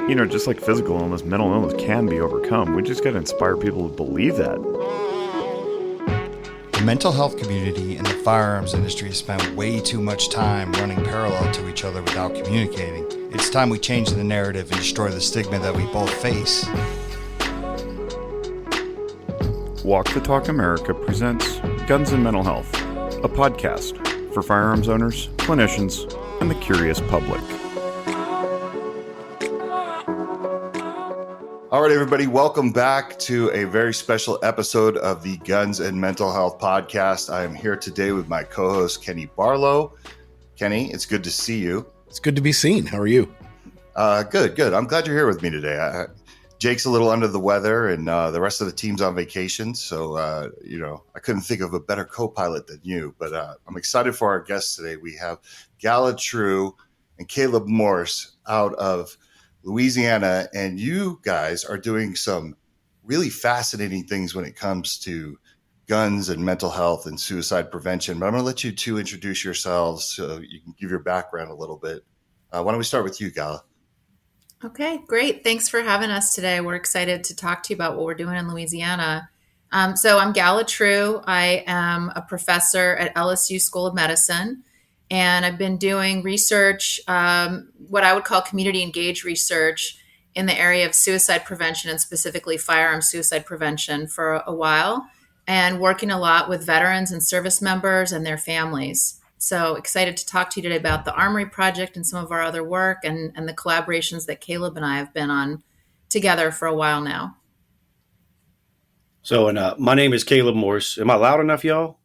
Just like physical illness, mental illness can be overcome. We just got to inspire people to believe that. The mental health community and the firearms industry spend way too much time running parallel to each other without communicating. It's time we change the narrative and destroy the stigma that we both face. Walk the Talk America presents Guns and Mental Health, a podcast for firearms owners, clinicians, and the curious public. All right, everybody, welcome back to a very special episode of the Guns and Mental Health podcast. I am here today with my co-host, Kenny Barlow. Kenny, it's good to see you. It's good to be seen. How are you? Good. I'm glad you're here with me today. Jake's a little under the weather, and the rest of the team's on vacation. So, I couldn't think of a better co-pilot than you. But I'm excited for our guests today. We have Gala True and Caleb Morse out of Louisiana, and you guys are doing some really fascinating things when it comes to guns and mental health and suicide prevention. But I'm going to let you two introduce yourselves so you can give your background a little bit. Why don't we start with you, Gala? Okay, great. Thanks for having us today. We're excited to talk to you about what we're doing in Louisiana. So I'm Gala True. I am a professor at LSU School of Medicine. And I've been doing research, what I would call community engaged research in the area of suicide prevention and specifically firearm suicide prevention for a while, and working a lot with veterans and service members and their families. So excited to talk to you today about the Armory Project and some of our other work and the collaborations that Caleb and I have been on together for a while now. So, my name is Caleb Morse. Am I loud enough, y'all?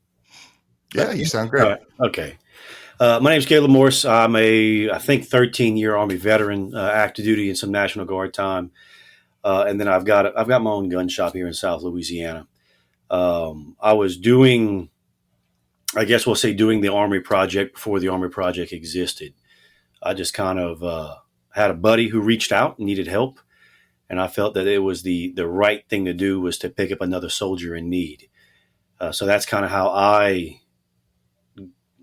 Yeah, you sound great. Okay. My name is Caleb Morse. I'm I think 13-year Army veteran, active duty and some National Guard time. And then I've got my own gun shop here in South Louisiana. I was doing the Armory Project before the Armory Project existed. I just kind of had a buddy who reached out and needed help. And I felt that it was the right thing to do was to pick up another soldier in need. So that's kind of how I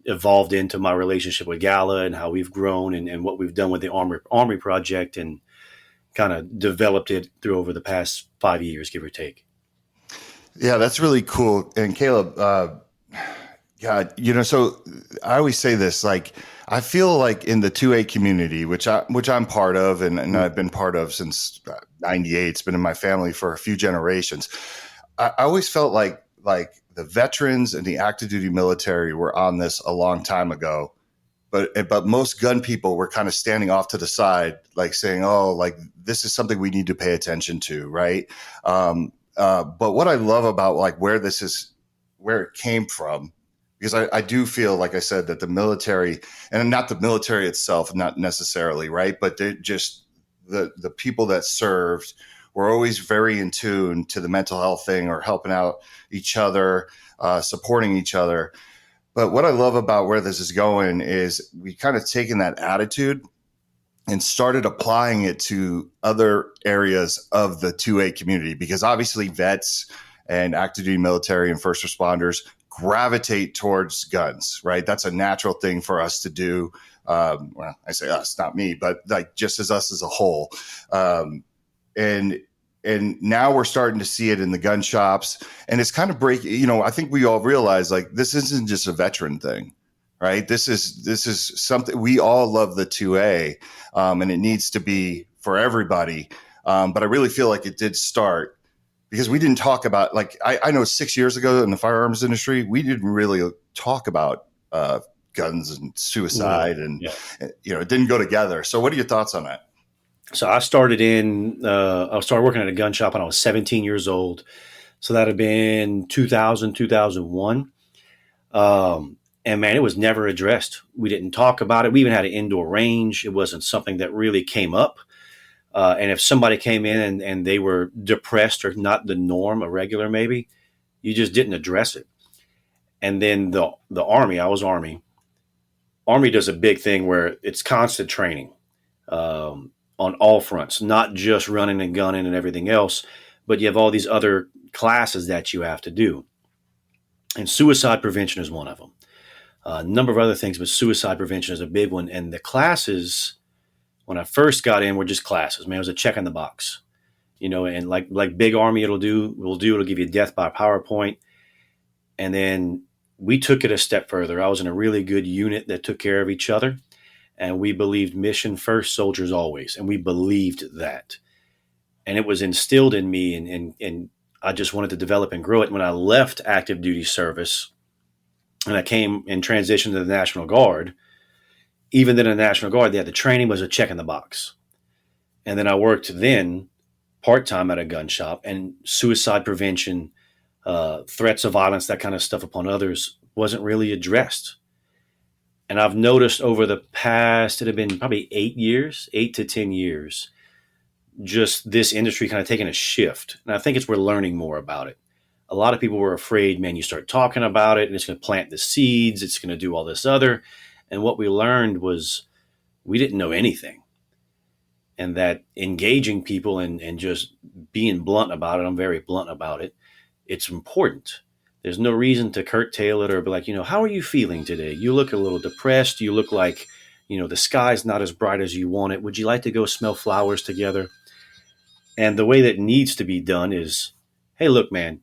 evolved into my relationship with Gala and how we've grown and what we've done with the Armory Project and kind of developed it through over the past 5 years, give or take. Yeah, that's really cool. And Caleb, so I always say this, like, I feel like in the 2A community, which I'm part of and I've been part of since 98, it's been in my family for a few generations. I always felt like the veterans and the active duty military were on this a long time ago, but most gun people were kind of standing off to the side, like saying, "Oh, like this is something we need to pay attention to," right? But what I love about like where it came from, because I do feel, like I said, that the military, and not the military itself, not necessarily, right, but they're just the people that served were always very in tune to the mental health thing or helping out each other, supporting each other. But what I love about where this is going is we kind of taken that attitude and started applying it to other areas of the 2A community, because obviously vets and active duty military and first responders gravitate towards guns, right? That's a natural thing for us to do. Well, I say us, not me, but like just as us as a whole. And now we're starting to see it in the gun shops, and it's kind of I think we all realize like this isn't just a veteran thing, right? This is something we all love the 2A, and it needs to be for everybody. But I really feel like it did start because we didn't talk about, like, I know 6 years ago in the firearms industry, we didn't really talk about guns and suicide, and it didn't go together. So what are your thoughts on that? So I started working at a gun shop when I was 17 years old. So that had been 2000, 2001. And man, it was never addressed. We didn't talk about it. We even had an indoor range. It wasn't something that really came up. And if somebody came in and they were depressed or not the norm, a regular maybe, you just didn't address it. And then the Army, I was Army. Army does a big thing where it's constant training. On all fronts, not just running and gunning and everything else, but you have all these other classes that you have to do. And suicide prevention is one of them. A number of other things, but suicide prevention is a big one. And the classes, When I first got in, were just classes. Man, it was a check in the box, and like big Army, it'll give you death by PowerPoint. And then we took it a step further. I was in a really good unit that took care of each other. And we believed mission first, soldiers always. And we believed that. And it was instilled in me, and I just wanted to develop and grow it. When I left active duty service and I came and transitioned to the National Guard, even then in the National Guard, the training was a check in the box. And then I worked then part-time at a gun shop, and suicide prevention, threats of violence, that kind of stuff upon others wasn't really addressed. And I've noticed over the past, it had been probably 8 to 10 years, just this industry kind of taking a shift. And I think we're learning more about it. A lot of people were afraid, man, you start talking about it and it's going to plant the seeds. It's going to do all this other. And what we learned was we didn't know anything. And that engaging people and just being blunt about it, I'm very blunt about it, it's important. There's no reason to curtail it or be like, how are you feeling today? You look a little depressed. You look like, the sky's not as bright as you want it. Would you like to go smell flowers together? And the way that needs to be done is, hey, look, man,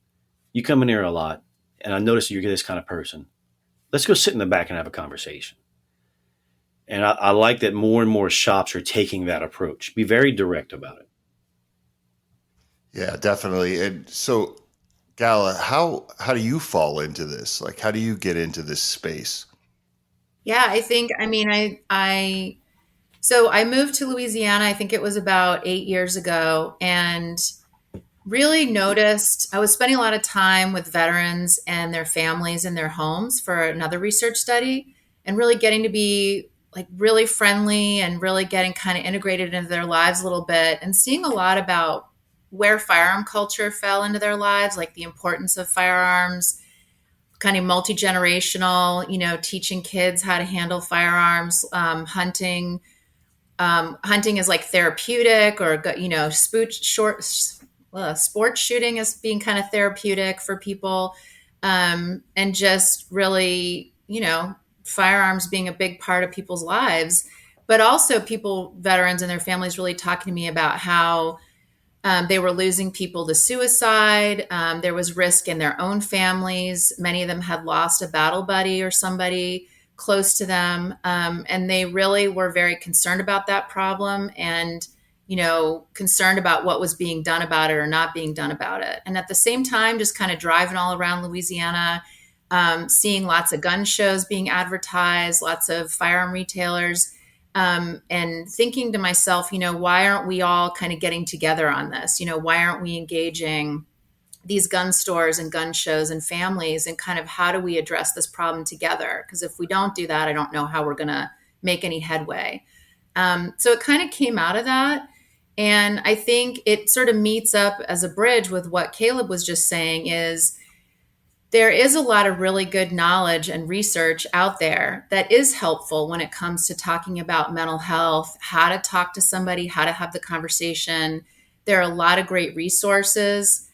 you come in here a lot, and I notice you're this kind of person. Let's go sit in the back and have a conversation. And I like that more and more shops are taking that approach. Be very direct about it. Yeah, definitely. And so, Gala, how do you fall into this? Like, how do you get into this space? Yeah, so I moved to Louisiana, I think it was about 8 years ago, and really noticed I was spending a lot of time with veterans and their families in their homes for another research study, and really getting to be like really friendly and really getting kind of integrated into their lives a little bit, and seeing a lot about where firearm culture fell into their lives, like the importance of firearms, kind of multi-generational, teaching kids how to handle firearms, hunting is like therapeutic, or, sports shooting as being kind of therapeutic for people. And just really, firearms being a big part of people's lives, but also veterans and their families really talking to me about how they were losing people to suicide. There was risk in their own families. Many of them had lost a battle buddy or somebody close to them. And they really were very concerned about that problem and, concerned about what was being done about it or not being done about it. And at the same time, just kind of driving all around Louisiana, seeing lots of gun shows being advertised, lots of firearm retailers, and thinking to myself, why aren't we all kind of getting together on this? Why aren't we engaging these gun stores and gun shows and families, and kind of how do we address this problem together? Because if we don't do that, I don't know how we're going to make any headway. So it kind of came out of that. And I think it sort of meets up as a bridge with what Caleb was just saying is, there is a lot of really good knowledge and research out there that is helpful when it comes to talking about mental health, how to talk to somebody, how to have the conversation. There are a lot of great resources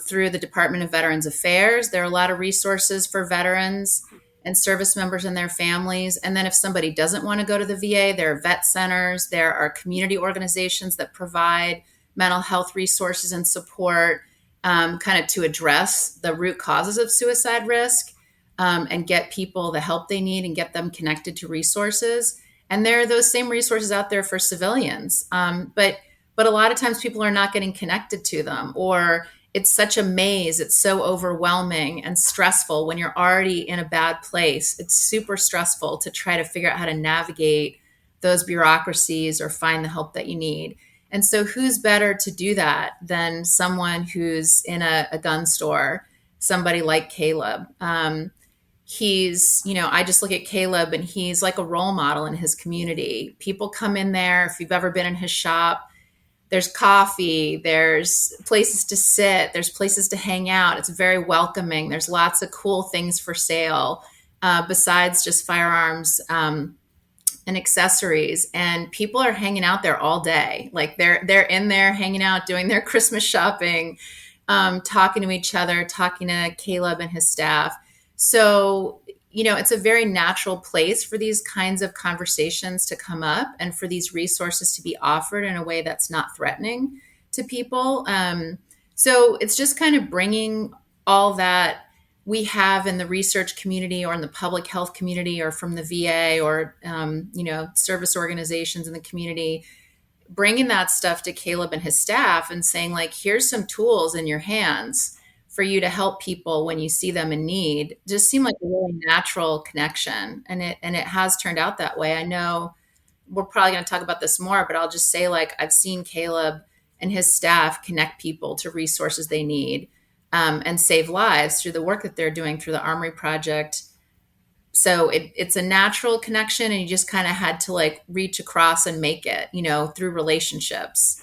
through the Department of Veterans Affairs. There are a lot of resources for veterans and service members and their families. And then if somebody doesn't want to go to the VA, there are vet centers. There are community organizations that provide mental health resources and support, kind of to address the root causes of suicide risk, and get people the help they need and get them connected to resources. And there are those same resources out there for civilians. But a lot of times people are not getting connected to them, or it's such a maze. It's so overwhelming and stressful when you're already in a bad place. It's super stressful to try to figure out how to navigate those bureaucracies or find the help that you need. And so who's better to do that than someone who's in a gun store, somebody like Caleb? He's, I just look at Caleb and he's like a role model in his community. People come in there. If you've ever been in his shop, there's coffee, there's places to sit, there's places to hang out. It's very welcoming. There's lots of cool things for sale besides just firearms and accessories. And people are hanging out there all day. Like they're in there hanging out, doing their Christmas shopping, talking to each other, talking to Caleb and his staff. So it's a very natural place for these kinds of conversations to come up and for these resources to be offered in a way that's not threatening to people. So it's just kind of bringing all that we have in the research community or in the public health community or from the VA or, service organizations in the community, bringing that stuff to Caleb and his staff and saying, like, here's some tools in your hands for you to help people when you see them in need, just seemed like a really natural connection. And it has turned out that way. I know we're probably going to talk about this more, but I'll just say, like, I've seen Caleb and his staff connect people to resources they need, and save lives through the work that they're doing through the Armory Project. So it's a natural connection, and you just kind of had to, like, reach across and make it, through relationships.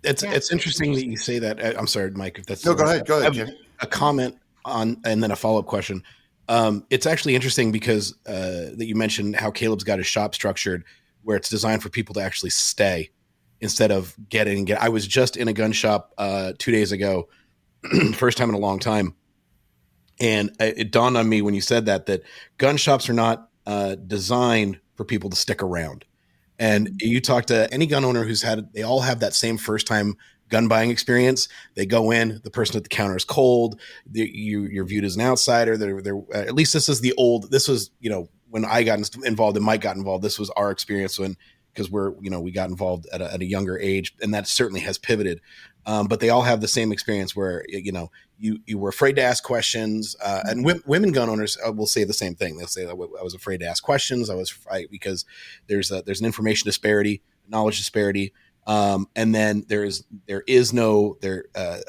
It's interesting that you say that. I'm sorry, Mike, if that's No, go ahead. I have Kenny. a comment on, and then a follow-up question. It's actually interesting because that you mentioned how Caleb's got his shop structured where it's designed for people to actually stay instead of get. I was just in a gun shop 2 days ago, first time in a long time. And it dawned on me when you said that gun shops are not designed for people to stick around. And you talk to any gun owner they all have that same first time gun buying experience. They go in, the person at the counter is cold. You're viewed as an outsider. They're at least this was, when I got involved and Mike got involved, this was our experience because we got involved at a younger age, and that certainly has pivoted. But they all have the same experience where, you were afraid to ask questions, and women gun owners will say the same thing. They'll say, I was afraid to ask questions. Because there's an information disparity, knowledge disparity. And then there is no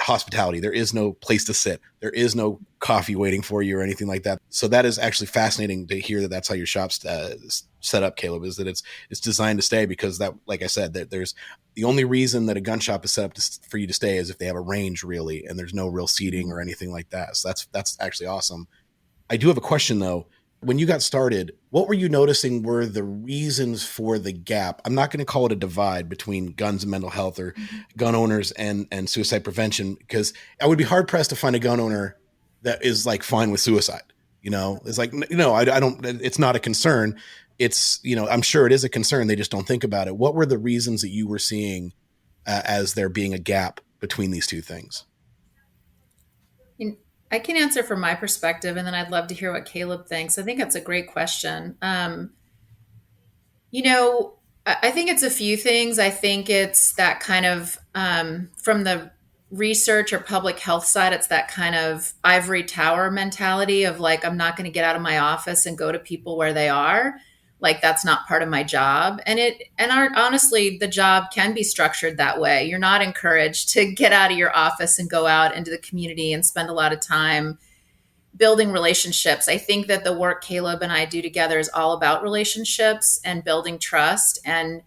hospitality. There is no place to sit. There is no coffee waiting for you or anything like that. So that is actually fascinating to hear that's how your shop's set up, Caleb, is that it's designed to stay, because that, like I said, that there's the only reason that a gun shop is set up for you to stay is if they have a range, really, and there's no real seating or anything like that. So that's actually awesome. I do have a question though. When you got started, what were you noticing were the reasons for the gap? I'm not going to call it a divide between guns and mental health or gun owners and suicide prevention, because I would be hard pressed to find a gun owner that is like fine with suicide. It's like, I don't, it's not a concern. It's, I'm sure it is a concern. They just don't think about it. What were the reasons that you were seeing as there being a gap between these two things? I can answer from my perspective, and then I'd love to hear what Caleb thinks. I think that's a great question. I think it's a few things. I think it's that kind of, from the research or public health side, it's that kind of ivory tower mentality of, like, I'm not going to get out of my office and go to people where they are. Like, that's not part of my job. Honestly, the job can be structured that way. You're not encouraged to get out of your office and go out into the community and spend a lot of time building relationships. I think that the work Caleb and I do together is all about relationships and building trust. And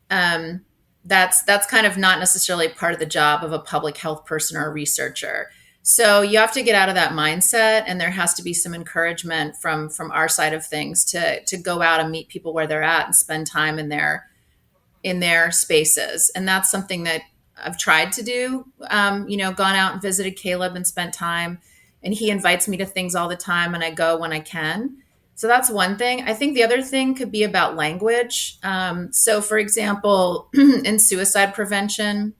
that's kind of not necessarily part of the job of a public health person or a researcher. So you have to get out of that mindset, and there has to be some encouragement from our side of things to go out and meet people where they're at and spend time in their spaces. And that's something that I've tried to do. Gone out and visited Caleb and spent time, and he invites me to things all the time, and I go when I can. So that's one thing. I think the other thing could be about language. So for example, in suicide prevention,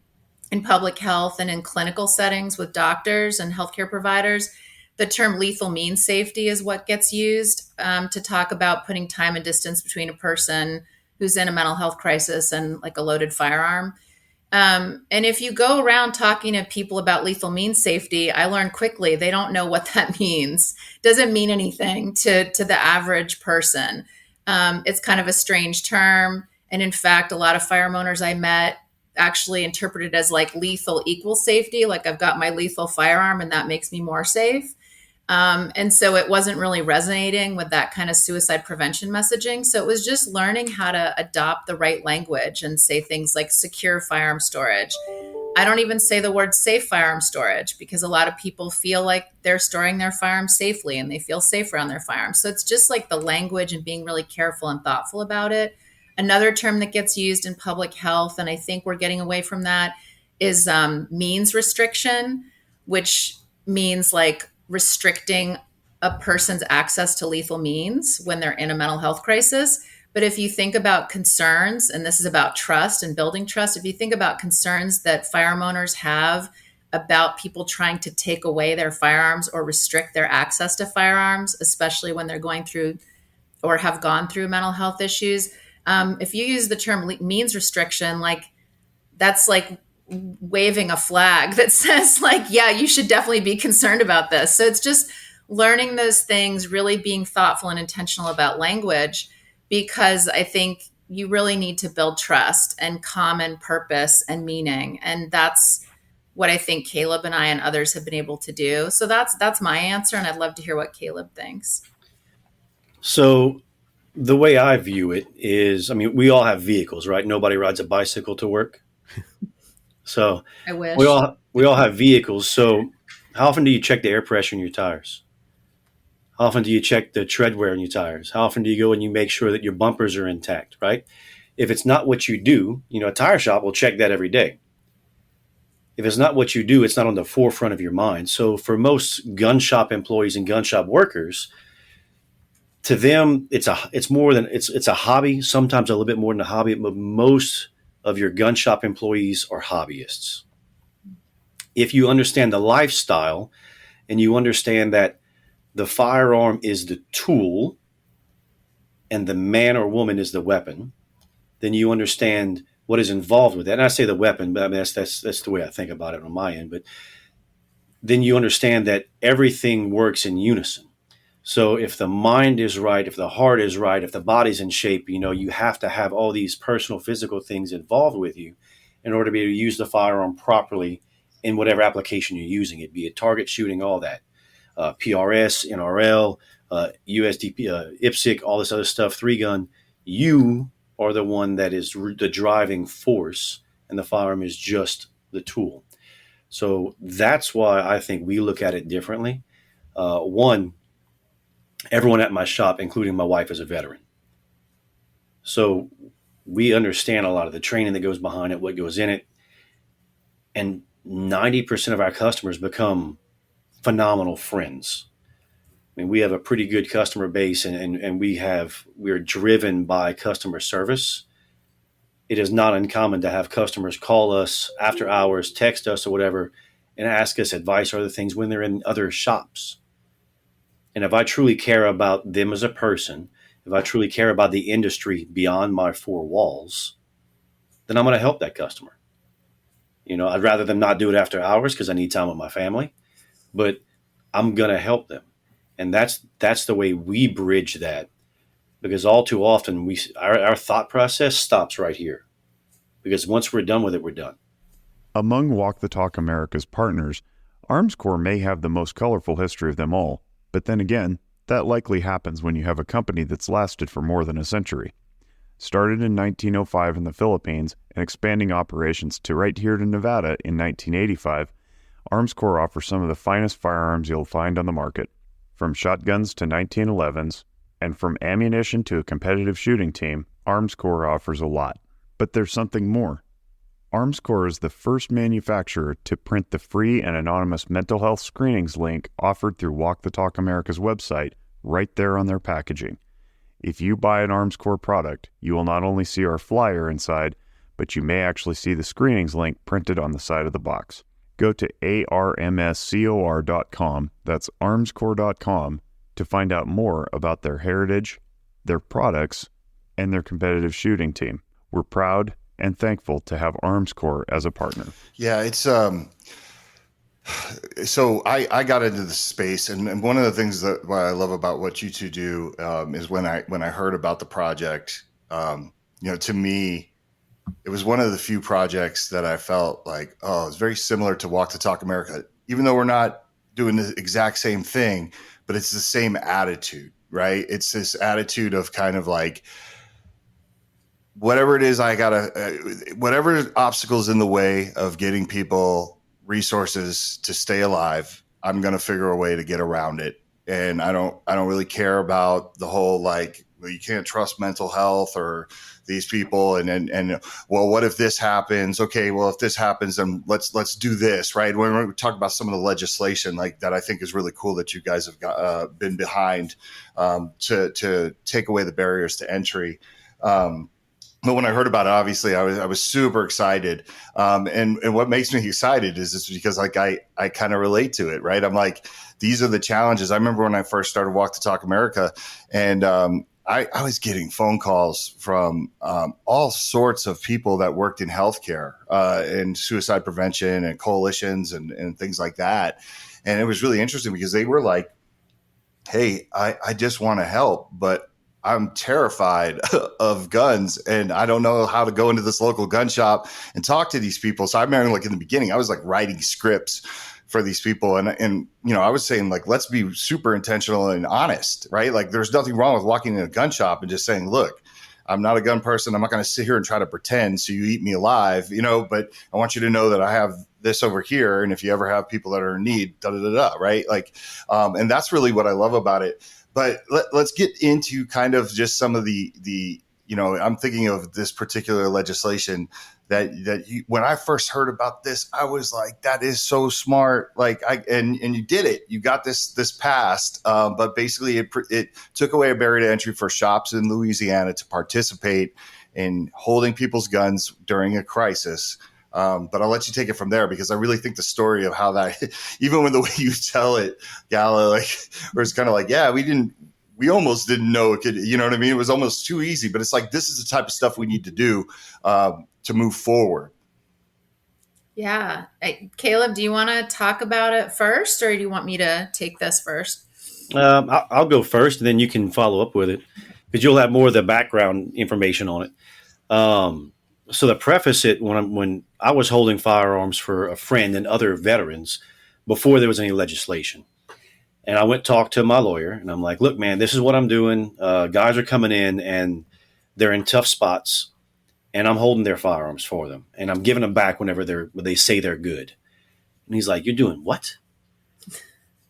in public health, and in clinical settings with doctors and healthcare providers, the term lethal means safety is what gets used to talk about putting time and distance between a person who's in a mental health crisis and, like, a loaded firearm. And if you go around talking to people about lethal means safety, I learned quickly they don't know what that means. Doesn't mean anything to the average person. It's kind of a strange term. And in fact, a lot of firearm owners I met actually interpreted as, like, lethal equals safety. Like, I've got my lethal firearm and that makes me more safe. And so it wasn't really resonating with that kind of suicide prevention messaging. So it was just learning how to adopt the right language and say things like secure firearm storage. I don't even say the word safe firearm storage, because a lot of people feel like they're storing their firearms safely and they feel safe around their firearms. So it's just like the language and being really careful and thoughtful about it. Another term that gets used in public health, and I think we're getting away from that, is means restriction, which means, like, restricting a person's access to lethal means when they're in a mental health crisis. But if you think about concerns, and this is about trust and building trust, if you think about concerns that firearm owners have about people trying to take away their firearms or restrict their access to firearms, especially when they're going through or have gone through mental health issues, if you use the term means restriction, like that's like waving a flag that says like, yeah, you should definitely be concerned about this. So it's just learning those things, really being thoughtful and intentional about language, because I think you really need to build trust and common purpose and meaning. And that's what I think Caleb and I and others have been able to do. So that's my answer. And I'd love to hear what Caleb thinks. So the way I view it is, I mean, we all have vehicles, right? Nobody rides a bicycle to work. So I wish. we all have vehicles. So how often do you check the air pressure in your tires? How often do you check the tread wear in your tires? How often do you go and you make sure that your bumpers are intact, right? If it's not what you do, you know, a tire shop will check that every day. If it's not what you do, it's not on the forefront of your mind. So for most gun shop employees and gun shop workers, to them, it's a hobby, sometimes a little bit more than a hobby, but most of your gun shop employees are hobbyists. If you understand the lifestyle and you understand that the firearm is the tool and the man or woman is the weapon, then you understand what is involved with that. And I say the weapon, but I mean, that's the way I think about it on my end. But then you understand that everything works in unison. So if the mind is right, if the heart is right, if the body's in shape, you know, you have to have all these personal, physical things involved with you in order to be able to use the firearm properly in whatever application you're using it, be it target shooting, all that. PRS, NRL, USDP, IPSC, all this other stuff, 3-gun. You are the one that is the driving force, and the firearm is just the tool. So that's why I think we look at it differently. One, everyone at my shop, including my wife, is a veteran. So we understand a lot of the training that goes behind it, what goes in it. And 90% of our customers become phenomenal friends. I mean, we have a pretty good customer base, and we're driven by customer service. It is not uncommon to have customers call us after hours, text us or whatever, and ask us advice or other things when they're in other shops. And if I truly care about them as a person, if I truly care about the industry beyond my four walls, then I'm going to help that customer. You know, I'd rather them not do it after hours because I need time with my family, but I'm going to help them. And that's the way we bridge that, because all too often our thought process stops right here, because once we're done with it, we're done. Among Walk the Talk America's partners, Armscor may have the most colorful history of them all, but then again, that likely happens when you have a company that's lasted for more than a century. Started in 1905 in the Philippines and expanding operations to right here to Nevada in 1985, Armscor offers some of the finest firearms you'll find on the market. From shotguns to 1911s, and from ammunition to a competitive shooting team, Armscor offers a lot. But there's something more. Armscor is the first manufacturer to print the free and anonymous mental health screenings link offered through Walk the Talk America's website right there on their packaging. If you buy an Armscor product, you will not only see our flyer inside, but you may actually see the screenings link printed on the side of the box. Go to armscor.com, that's armscor.com, to find out more about their heritage, their products, and their competitive shooting team. We're proud and thankful to have Armscor as a partner. Yeah, it's so I got into the space, and one of the things that what I love about what you two do is when I heard about the project, to me, it was one of the few projects that I felt like, oh, it's very similar to Walk the Talk America, even though we're not doing the exact same thing, but it's the same attitude, right? It's this attitude of kind of like, whatever it is, whatever obstacles in the way of getting people resources to stay alive, I'm going to figure a way to get around it. And I don't really care about the whole, like, you can't trust mental health or these people. And well, what if this happens? Okay, well, if this happens, then let's do this, right? When we talk about some of the legislation like that, I think is really cool that you guys have been behind to take away the barriers to entry. But when I heard about it, obviously I was super excited. And what makes me excited is it's because like I kind of relate to it, right? I'm like, these are the challenges. I remember when I first started Walk the Talk America, and I was getting phone calls from all sorts of people that worked in healthcare and suicide prevention and coalitions and things like that. And it was really interesting because they were like, hey, I just want to help, but I'm terrified of guns and I don't know how to go into this local gun shop and talk to these people. So I remember like in the beginning, I was like writing scripts for these people. And, you know, I was saying like, let's be super intentional and honest, right? Like there's nothing wrong with walking in a gun shop and just saying, look, I'm not a gun person. I'm not going to sit here and try to pretend so you eat me alive, you know, but I want you to know that I have this over here. And if you ever have people that are in need, right? Like, and that's really what I love about it. But let's get into kind of just some of the you know, I'm thinking of this particular legislation that when I first heard about this, I was like, that is so smart. Like and you did it. You got this passed. But basically it took away a barrier to entry for shops in Louisiana to participate in holding people's guns during a crisis. But I'll let you take it from there because I really think the story of how that, even with the way you tell it, Gala, like, where it's kind of like, yeah, we almost didn't know it could, you know what I mean? It was almost too easy, but it's like, this is the type of stuff we need to do to move forward. Yeah. Caleb, do you want to talk about it first or do you want me to take this first? I'll go first and then you can follow up with it because you'll have more of the background information on it. So to preface it, when I was holding firearms for a friend and other veterans before there was any legislation, and I went talk to my lawyer, and I'm like, "Look, man, this is what I'm doing. Guys are coming in, and they're in tough spots, and I'm holding their firearms for them, and I'm giving them back whenever they say they're good." And he's like, "You're doing what?"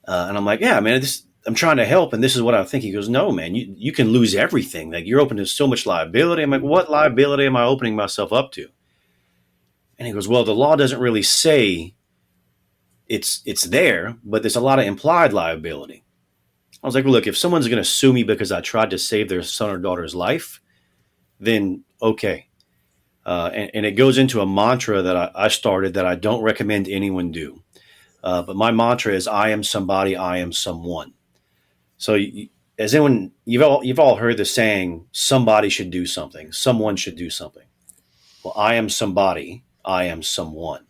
And I'm like, "Yeah, man, I'm trying to help, and this is what I think." He goes, "No, man, you can lose everything. Like you're open to so much liability." I'm like, "What liability am I opening myself up to?" And he goes, "Well, the law doesn't really say it's there, but there's a lot of implied liability." I was like, "Well, look, if someone's going to sue me because I tried to save their son or daughter's life, then okay." And it goes into a mantra that I started that I don't recommend anyone do. But my mantra is, "I am somebody, I am someone." So as anyone, you've all heard the saying, somebody should do something, someone should do something. Well, I am somebody, I am someone.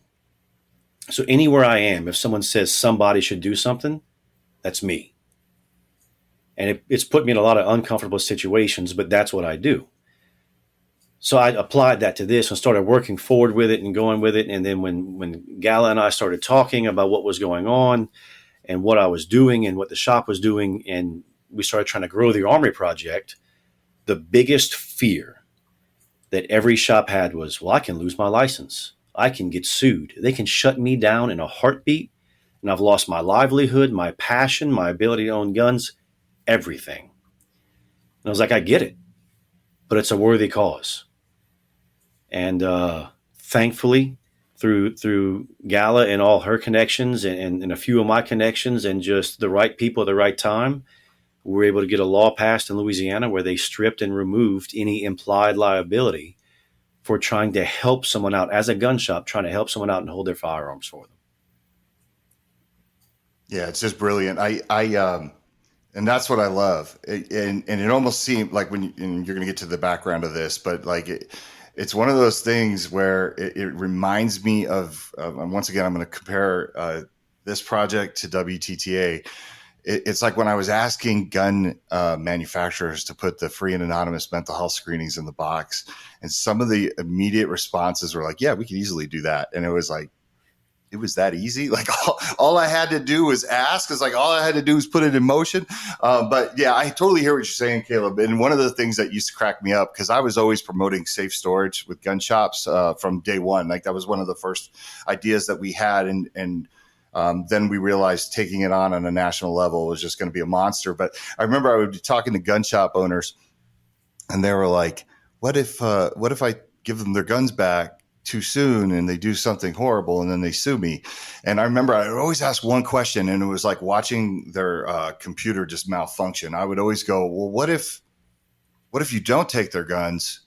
So anywhere I am, if someone says somebody should do something, that's me. And it's put me in a lot of uncomfortable situations, but that's what I do. So I applied that to this and started working forward with it and going with it. And then when Gala and I started talking about what was going on, and what I was doing and what the shop was doing, and we started trying to grow the Armory Project, the biggest fear that every shop had was, well, I can lose my license. I can get sued. They can shut me down in a heartbeat, and I've lost my livelihood, my passion, my ability to own guns, everything. And I was like, I get it, but it's a worthy cause. And thankfully, through Gala and all her connections and a few of my connections and just the right people at the right time, we were able to get a law passed in Louisiana where they stripped and removed any implied liability for trying to help someone out as a gun shop, trying to help someone out and hold their firearms for them. Yeah, it's just brilliant. And that's what I love. And it almost seemed like and you're going to get to the background of this, but like it's one of those things where it reminds me of, and once again, I'm going to compare this project to WTTA. It's like when I was asking gun manufacturers to put the free and anonymous mental health screenings in the box, and some of the immediate responses were like, yeah, we could easily do that. And it was like, it was that easy. Like all I had to do was ask. It's like all I had to do was put it in motion. But yeah, I totally hear what you're saying, Caleb. And one of the things that used to crack me up, because I was always promoting safe storage with gun shops from day one. Like that was one of the first ideas that we had. And then we realized taking it on a national level was just going to be a monster. But I remember I would be talking to gun shop owners, and they were like, what if I give them their guns back too soon and they do something horrible and then they sue me? And I remember I would always ask one question, and it was like watching their computer just malfunction. I would always go, well, what if you don't take their guns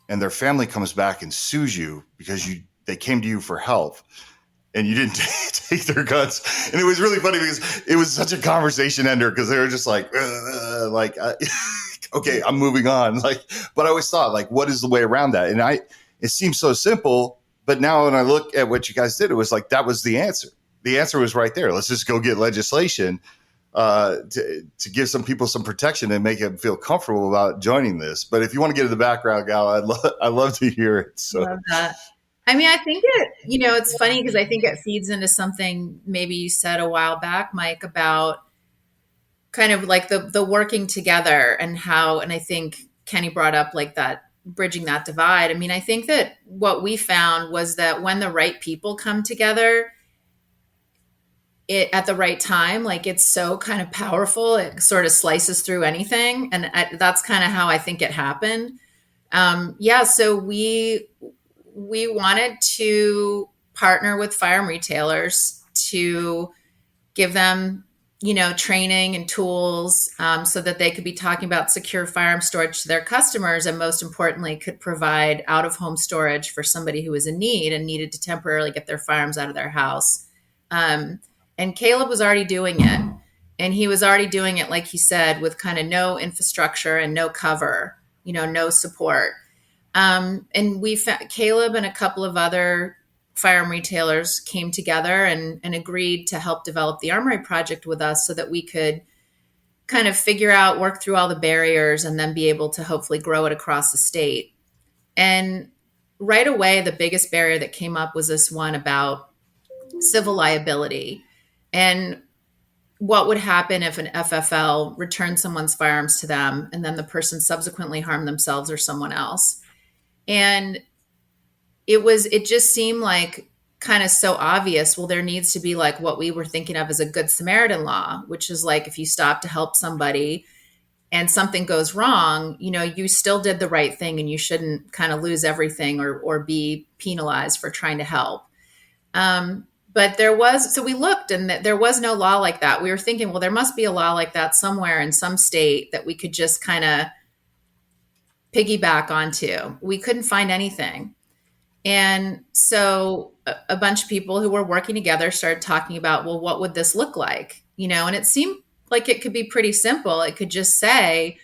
and their family comes back and sues you because they came to you for help and you didn't take their guns? And it was really funny because it was such a conversation ender, because they were just like, okay, I'm moving on. Like, but I always thought, like, what is the way around that? And it seems so simple, but now when I look at what you guys did, it was like, that was the answer. The answer was right there. Let's just go get legislation to give some people some protection and make them feel comfortable about joining this. But if you want to get to the background, Gal, I'd love to hear it. So. Love that. I mean, I think it's funny because I think it feeds into something maybe you said a while back, Mike, about kind of like the working together and I think Kenny brought up like that, bridging that divide. I mean, I think that what we found was that when the right people come together at the right time, like, it's so kind of powerful. It sort of slices through anything. And that's kind of how I think it happened. So we wanted to partner with firearm retailers to give them, training and tools so that they could be talking about secure firearm storage to their customers, and most importantly, could provide out-of-home storage for somebody who was in need and needed to temporarily get their firearms out of their house. And Caleb was already doing it. And he was already doing it, like he said, with kind of no infrastructure and no cover, no support. And Caleb and a couple of other firearm retailers came together and agreed to help develop the Armory Project with us so that we could kind of work through all the barriers, and then be able to hopefully grow it across the state. And right away, the biggest barrier that came up was this one about civil liability. And what would happen if an FFL returned someone's firearms to them and then the person subsequently harmed themselves or someone else? And it just seemed like kind of so obvious. Well, there needs to be like what we were thinking of as a Good Samaritan law, which is like, if you stop to help somebody and something goes wrong, you still did the right thing and you shouldn't kind of lose everything or be penalized for trying to help. But so we looked, and there was no law like that. We were thinking, well, there must be a law like that somewhere in some state that we could just kind of piggyback onto. We couldn't find anything. And so a bunch of people who were working together started talking about, well, what would this look like? And it seemed like it could be pretty simple. It could just say,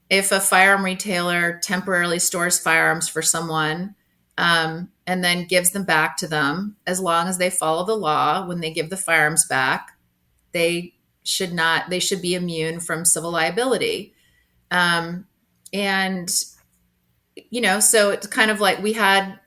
if a firearm retailer temporarily stores firearms for someone, and then gives them back to them, as long as they follow the law, when they give the firearms back, they should be immune from civil liability. So it's kind of like we had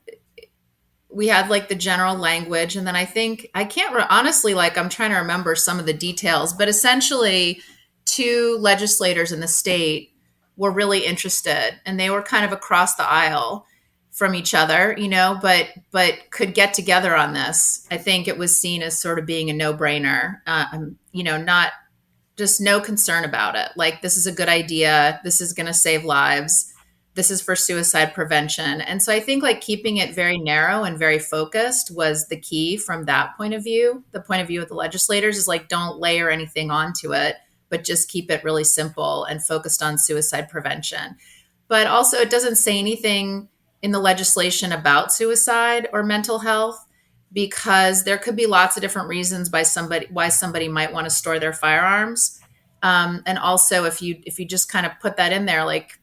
like the general language. And then I think, honestly, like, I'm trying to remember some of the details, but essentially 2 legislators in the state were really interested, and they were kind of across the aisle from each other, but could get together on this. I think it was seen as sort of being a no-brainer, not just no concern about it. Like, this is a good idea. This is going to save lives. This is for suicide prevention. And so I think like keeping it very narrow and very focused was the key from that point of view. The point of view of the legislators is like, don't layer anything onto it, but just keep it really simple and focused on suicide prevention. But also, it doesn't say anything in the legislation about suicide or mental health, because there could be lots of different reasons why somebody might want to store their firearms. And also, if you just kind of put that in there, like,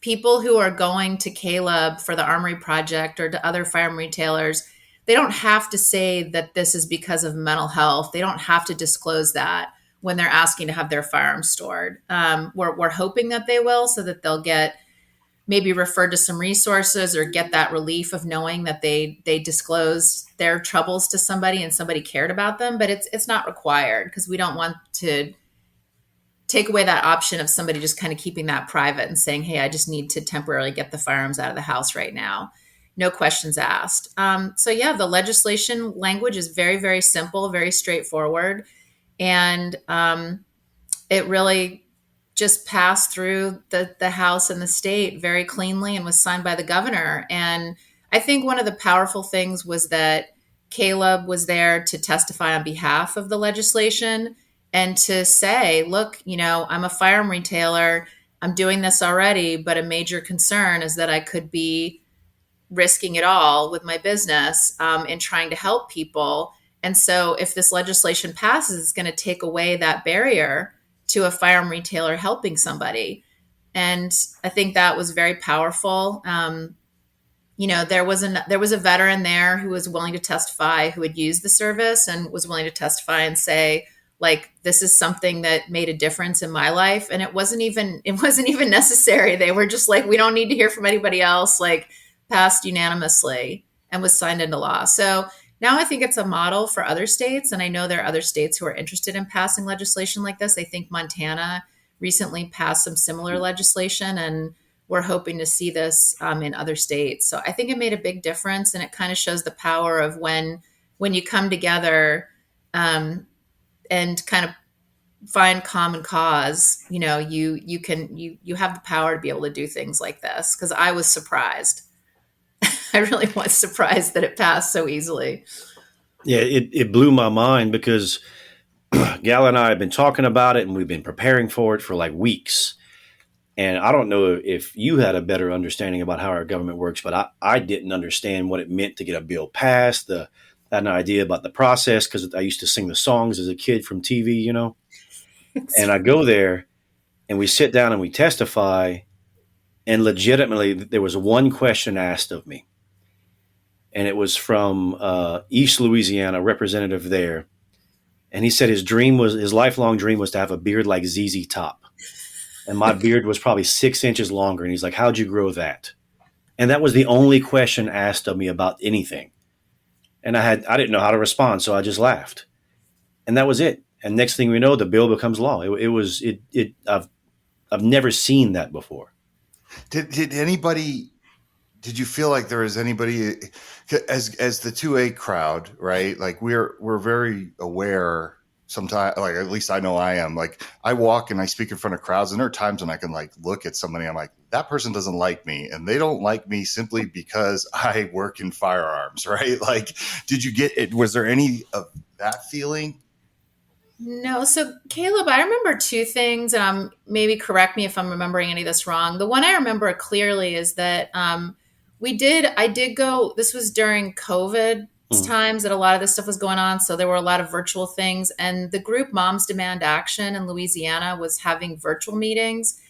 people who are going to Caleb for the Armory Project or to other firearm retailers, they don't have to say that this is because of mental health. They don't have to disclose that when they're asking to have their firearms stored. We're hoping that they will, so that they'll get maybe referred to some resources or get that relief of knowing that they disclosed their troubles to somebody and somebody cared about them. But it's not required, because we don't want to take away that option of somebody just kind of keeping that private and saying, hey, I just need to temporarily get the firearms out of the house right now. No questions asked. The legislation language is very, very simple, very straightforward. And it really just passed through the House and the state very cleanly and was signed by the governor. And I think one of the powerful things was that Caleb was there to testify on behalf of the legislation and to say, look, I'm a firearm retailer. I'm doing this already, but a major concern is that I could be risking it all with my business in trying to help people. And so if this legislation passes, it's going to take away that barrier to a firearm retailer helping somebody. And I think that was very powerful. There was a veteran there who was willing to testify, who had used the service and was willing to testify and say, like, this is something that made a difference in my life. And it wasn't even necessary. They were just like, we don't need to hear from anybody else, like passed unanimously and was signed into law. So now I think it's a model for other states. And I know there are other states who are interested in passing legislation like this. I think Montana recently passed some similar legislation, and we're hoping to see this in other states. So I think it made a big difference, and it kind of shows the power of when you come together and kind of find common cause. You have the power to be able to do things like this. Because I was surprised. I really was surprised that it passed so easily. Yeah, it blew my mind because Gala and I have been talking about it, and we've been preparing for it for like weeks. And I don't know if you had a better understanding about how our government works, but I didn't understand what it meant to get a bill passed. I had an idea about the process because I used to sing the songs as a kid from TV, And I go there and we sit down and we testify, and legitimately there was one question asked of me. And it was from East Louisiana, a representative there. And he said his lifelong dream was to have a beard like ZZ Top. And my beard was probably 6 inches longer. And he's like, how'd you grow that? And that was the only question asked of me about anything. And I didn't know how to respond. So I just laughed. And that was it. And next thing we know, the bill becomes law. I've never seen that before. Did you feel like there was anybody as the 2A crowd, right? Like we're very aware sometimes, like at least I know I am. Like I walk and I speak in front of crowds, and there are times when I can like look at somebody, I'm like, that person doesn't like me, and they don't like me simply because I work in firearms, right? Like, did you get it? Was there any of that feeling? No. So Caleb, I remember two things, and maybe correct me if I'm remembering any of this wrong. The one I remember clearly is that I did go, this was during COVID times that a lot of this stuff was going on. So there were a lot of virtual things, and the group Moms Demand Action in Louisiana was having virtual meetings.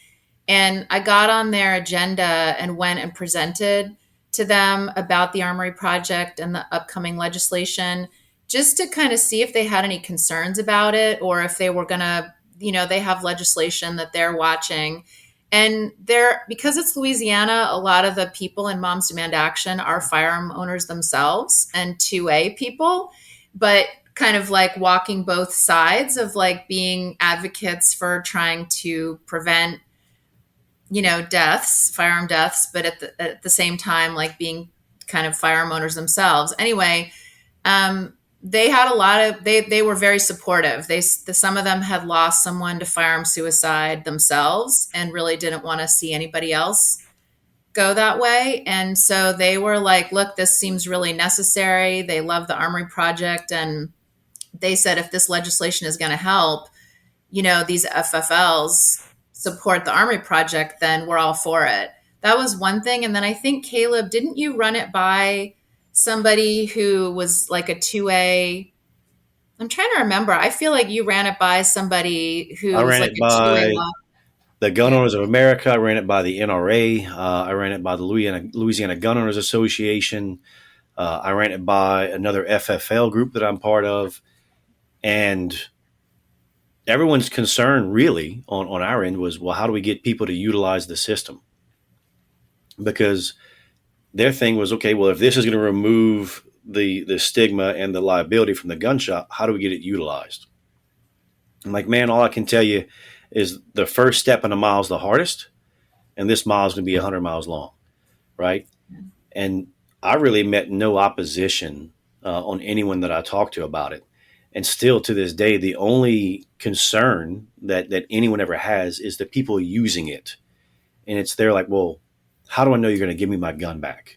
And I got on their agenda and went and presented to them about the Armory Project and the upcoming legislation, just to kind of see if they had any concerns about it, or if they were going to, they have legislation that they're watching. And because it's Louisiana, a lot of the people in Moms Demand Action are firearm owners themselves and 2A people, but kind of like walking both sides of like being advocates for trying to prevent, firearm deaths, but at the same time, like being kind of firearm owners themselves. Anyway, they had they were very supportive. Some of them had lost someone to firearm suicide themselves and really didn't want to see anybody else go that way. And so they were like, look, this seems really necessary. They love the Armory Project. And they said, if this legislation is going to help, these FFLs support the Armory Project, then we're all for it. That was one thing. And then I think, Caleb, didn't you run it by somebody who was like a 2A? I'm trying to remember. I feel like you ran it by somebody who was like a 2A law. The Gun Owners of America. I ran it by the NRA. I ran it by the Louisiana Gun Owners Association. I ran it by another FFL group that I'm part of. And everyone's concern really on our end was, well, how do we get people to utilize the system? Because their thing was, okay, well, if this is going to remove the stigma and the liability from the gun shop, how do we get it utilized? I'm like, man, all I can tell you is the first step in a mile is the hardest, and this mile is going to be 100 miles long, right? And I really met no opposition on anyone that I talked to about it. And still to this day, the only concern that anyone ever has is the people using it. And it's they're like, well, how do I know you're going to give me my gun back?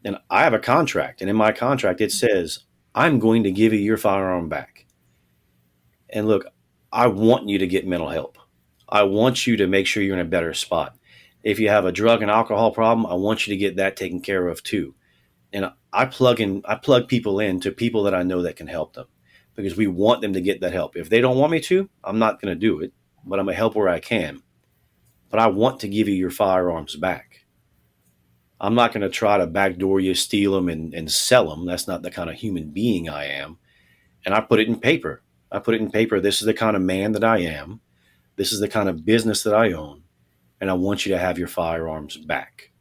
And I have a contract. And in my contract, it says, I'm going to give you your firearm back. And look, I want you to get mental help. I want you to make sure you're in a better spot. If you have a drug and alcohol problem, I want you to get that taken care of too. And I plug people in to people that I know that can help them, because we want them to get that help. If they don't want me to, I'm not going to do it, but I'm going to help where I can. But I want to give you your firearms back. I'm not going to try to backdoor you, steal them, and sell them. That's not the kind of human being I am. And I put it in paper. This is the kind of man that I am. This is the kind of business that I own. And I want you to have your firearms back.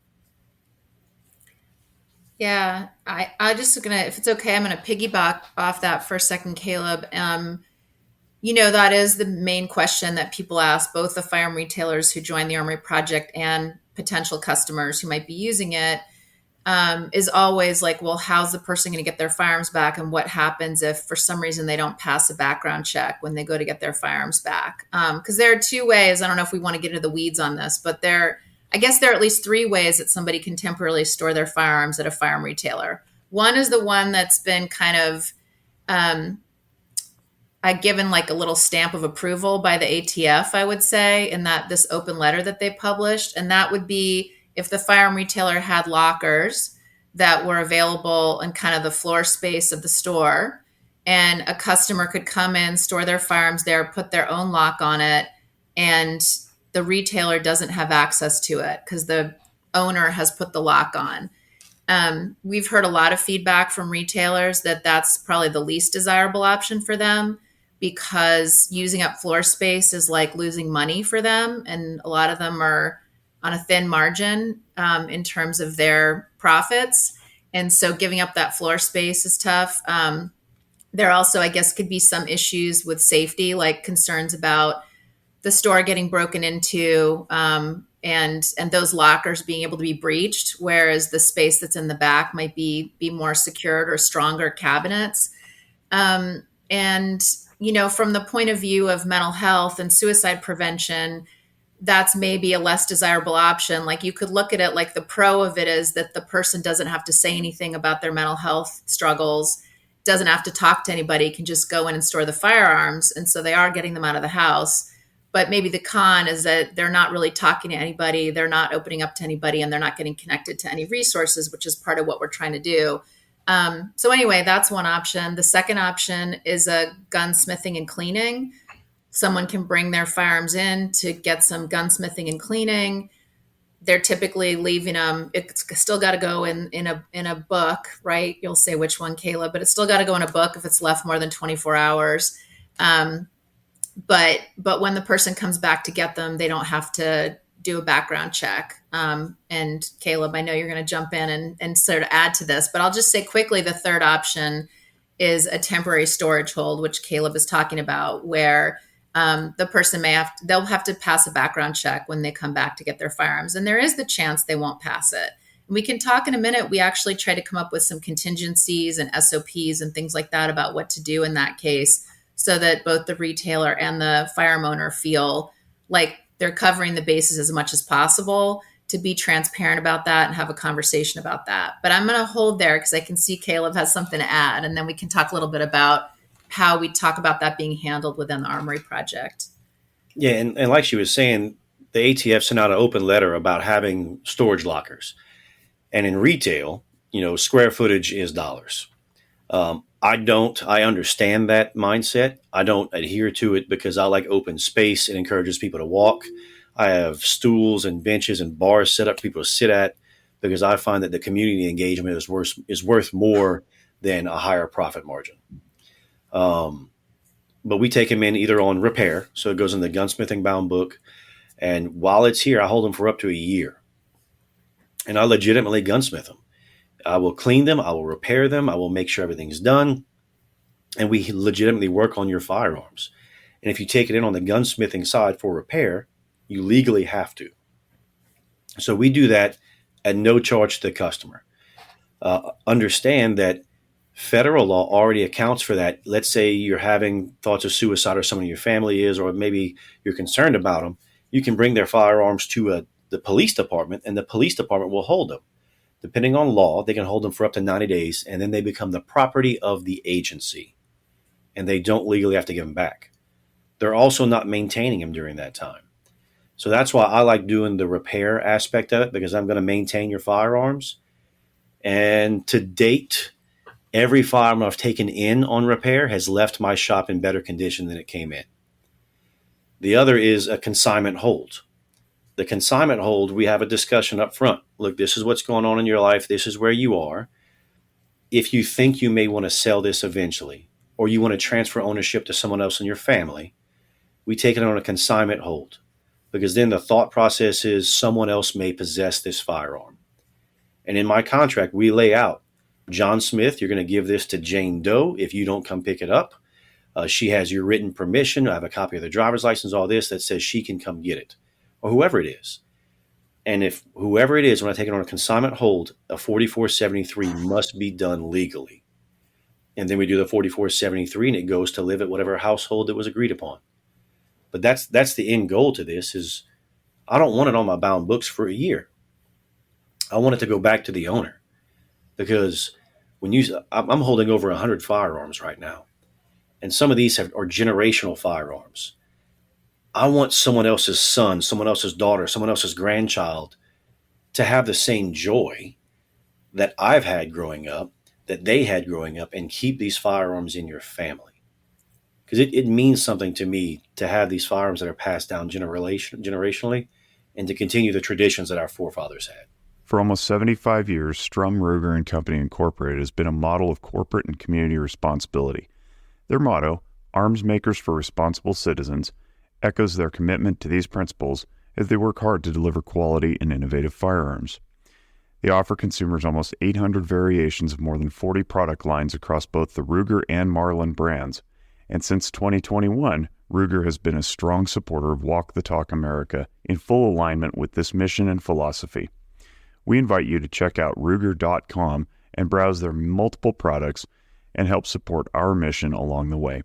Yeah, I just gonna, if it's okay, I'm gonna piggyback off that for a second, Caleb. That is the main question that people ask, both the firearm retailers who join the Armory Project and potential customers who might be using it, is always like, well, how's the person going to get their firearms back? And what happens if for some reason they don't pass a background check when they go to get their firearms back? Because there are two ways. I don't know if we want to get into the weeds on this, but I guess there are at least three ways that somebody can temporarily store their firearms at a firearm retailer. One is the one that's been kind of given like a little stamp of approval by the ATF, I would say, in that this open letter that they published. And that would be if the firearm retailer had lockers that were available in kind of the floor space of the store, and a customer could come in, store their firearms there, put their own lock on it, and the retailer doesn't have access to it because the owner has put the lock on. We've heard a lot of feedback from retailers that that's probably the least desirable option for them, because using up floor space is like losing money for them. And a lot of them are on a thin margin in terms of their profits. And so giving up that floor space is tough. There also, I guess, could be some issues with safety, like concerns about the store getting broken into and those lockers being able to be breached, whereas the space that's in the back might be more secured or stronger cabinets. From the point of view of mental health and suicide prevention, that's maybe a less desirable option. Like you could look at it like the pro of it is that the person doesn't have to say anything about their mental health struggles, doesn't have to talk to anybody, can just go in and store the firearms. And so they are getting them out of the house. But maybe the con is that they're not really talking to anybody, they're not opening up to anybody, and they're not getting connected to any resources, which is part of what we're trying to do. So anyway, that's one option. The second option is a gunsmithing and cleaning. Someone can bring their firearms in to get some gunsmithing and cleaning. They're typically leaving them. It's still got to go in a book, right? You'll say which one, Caleb, but it's still got to go in a book if it's left more than 24 hours. But when the person comes back to get them, they don't have to do a background check. And Caleb, I know you're going to jump in and sort of add to this, but I'll just say quickly, the third option is a temporary storage hold, which Caleb is talking about, where the person they'll have to pass a background check when they come back to get their firearms. And there is the chance they won't pass it. And we can talk in a minute. We actually try to come up with some contingencies and SOPs and things like that about what to do in that case, so that both the retailer and the firearm owner feel like they're covering the bases as much as possible, to be transparent about that and have a conversation about that. But I'm going to hold there because I can see Caleb has something to add, and then we can talk a little bit about how we talk about that being handled within the Armory Project. Yeah, and like she was saying, the ATF sent out an open letter about having storage lockers. And in retail, square footage is dollars. I understand that mindset. I don't adhere to it because I like open space. It encourages people to walk. I have stools and benches and bars set up for people to sit at, because I find that the community engagement is worth more than a higher profit margin. But we take them in either on repair, so it goes in the gunsmithing bound book. And while it's here, I hold them for up to a year. And I legitimately gunsmith them. I will clean them. I will repair them. I will make sure everything's done. And we legitimately work on your firearms. And if you take it in on the gunsmithing side for repair, you legally have to. So we do that at no charge to the customer. Understand that Federal law already accounts for that. Let's say you're having thoughts of suicide or someone in your family is, or maybe you're concerned about them. You can bring their firearms to the police department, and the police department will hold them. Depending on law, they can hold them for up to 90 days, and then they become the property of the agency, and they don't legally have to give them back. They're also not maintaining them during that time. So that's why I like doing the repair aspect of it, because I'm going to maintain your firearms. And to date, every firearm I've taken in on repair has left my shop in better condition than it came in. The other is a consignment hold. The consignment hold, we have a discussion up front. Look, this is what's going on in your life. This is where you are. If you think you may want to sell this eventually, or you want to transfer ownership to someone else in your family, we take it on a consignment hold, because then the thought process is someone else may possess this firearm. And in my contract, we lay out, John Smith, you're going to give this to Jane Doe if you don't come pick it up. She has your written permission. I have a copy of the driver's license, all this that says she can come get it, or whoever it is. And if whoever it is, when I take it on a consignment hold, a 4473 must be done legally. And then we do the 4473 and it goes to live at whatever household that was agreed upon. But that's the end goal to this is I don't want it on my bound books for a year. I want it to go back to the owner, because I'm holding over 100 firearms right now. And some of these are generational firearms. I want someone else's son, someone else's daughter, someone else's grandchild to have the same joy that I've had growing up, that they had growing up, and keep these firearms in your family. Because it means something to me to have these firearms that are passed down generationally and to continue the traditions that our forefathers had. For almost 75 years, Strum, Ruger & Company Incorporated has been a model of corporate and community responsibility. Their motto, Arms Makers for Responsible Citizens, echoes their commitment to these principles as they work hard to deliver quality and innovative firearms. They offer consumers almost 800 variations of more than 40 product lines across both the Ruger and Marlin brands. And since 2021, Ruger has been a strong supporter of Walk the Talk America in full alignment with this mission and philosophy. We invite you to check out Ruger.com and browse their multiple products and help support our mission along the way.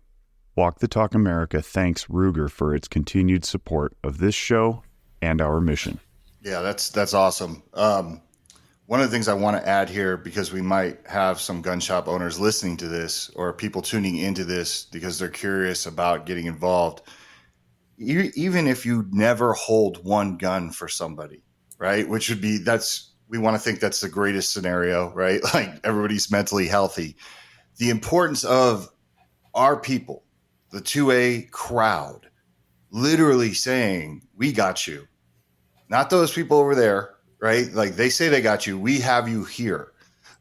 Walk the Talk America thanks Ruger for its continued support of this show and our mission. Yeah, that's awesome. One of the things I want to add here, because we might have some gun shop owners listening to this or people tuning into this because they're curious about getting involved, even if you never hold one gun for somebody, right? Which would be, we want to think that's the greatest scenario, right? Like everybody's mentally healthy. The importance of our people, the 2A crowd, literally saying, we got you. Not those people over there, right? Like they say they got you. We have you here.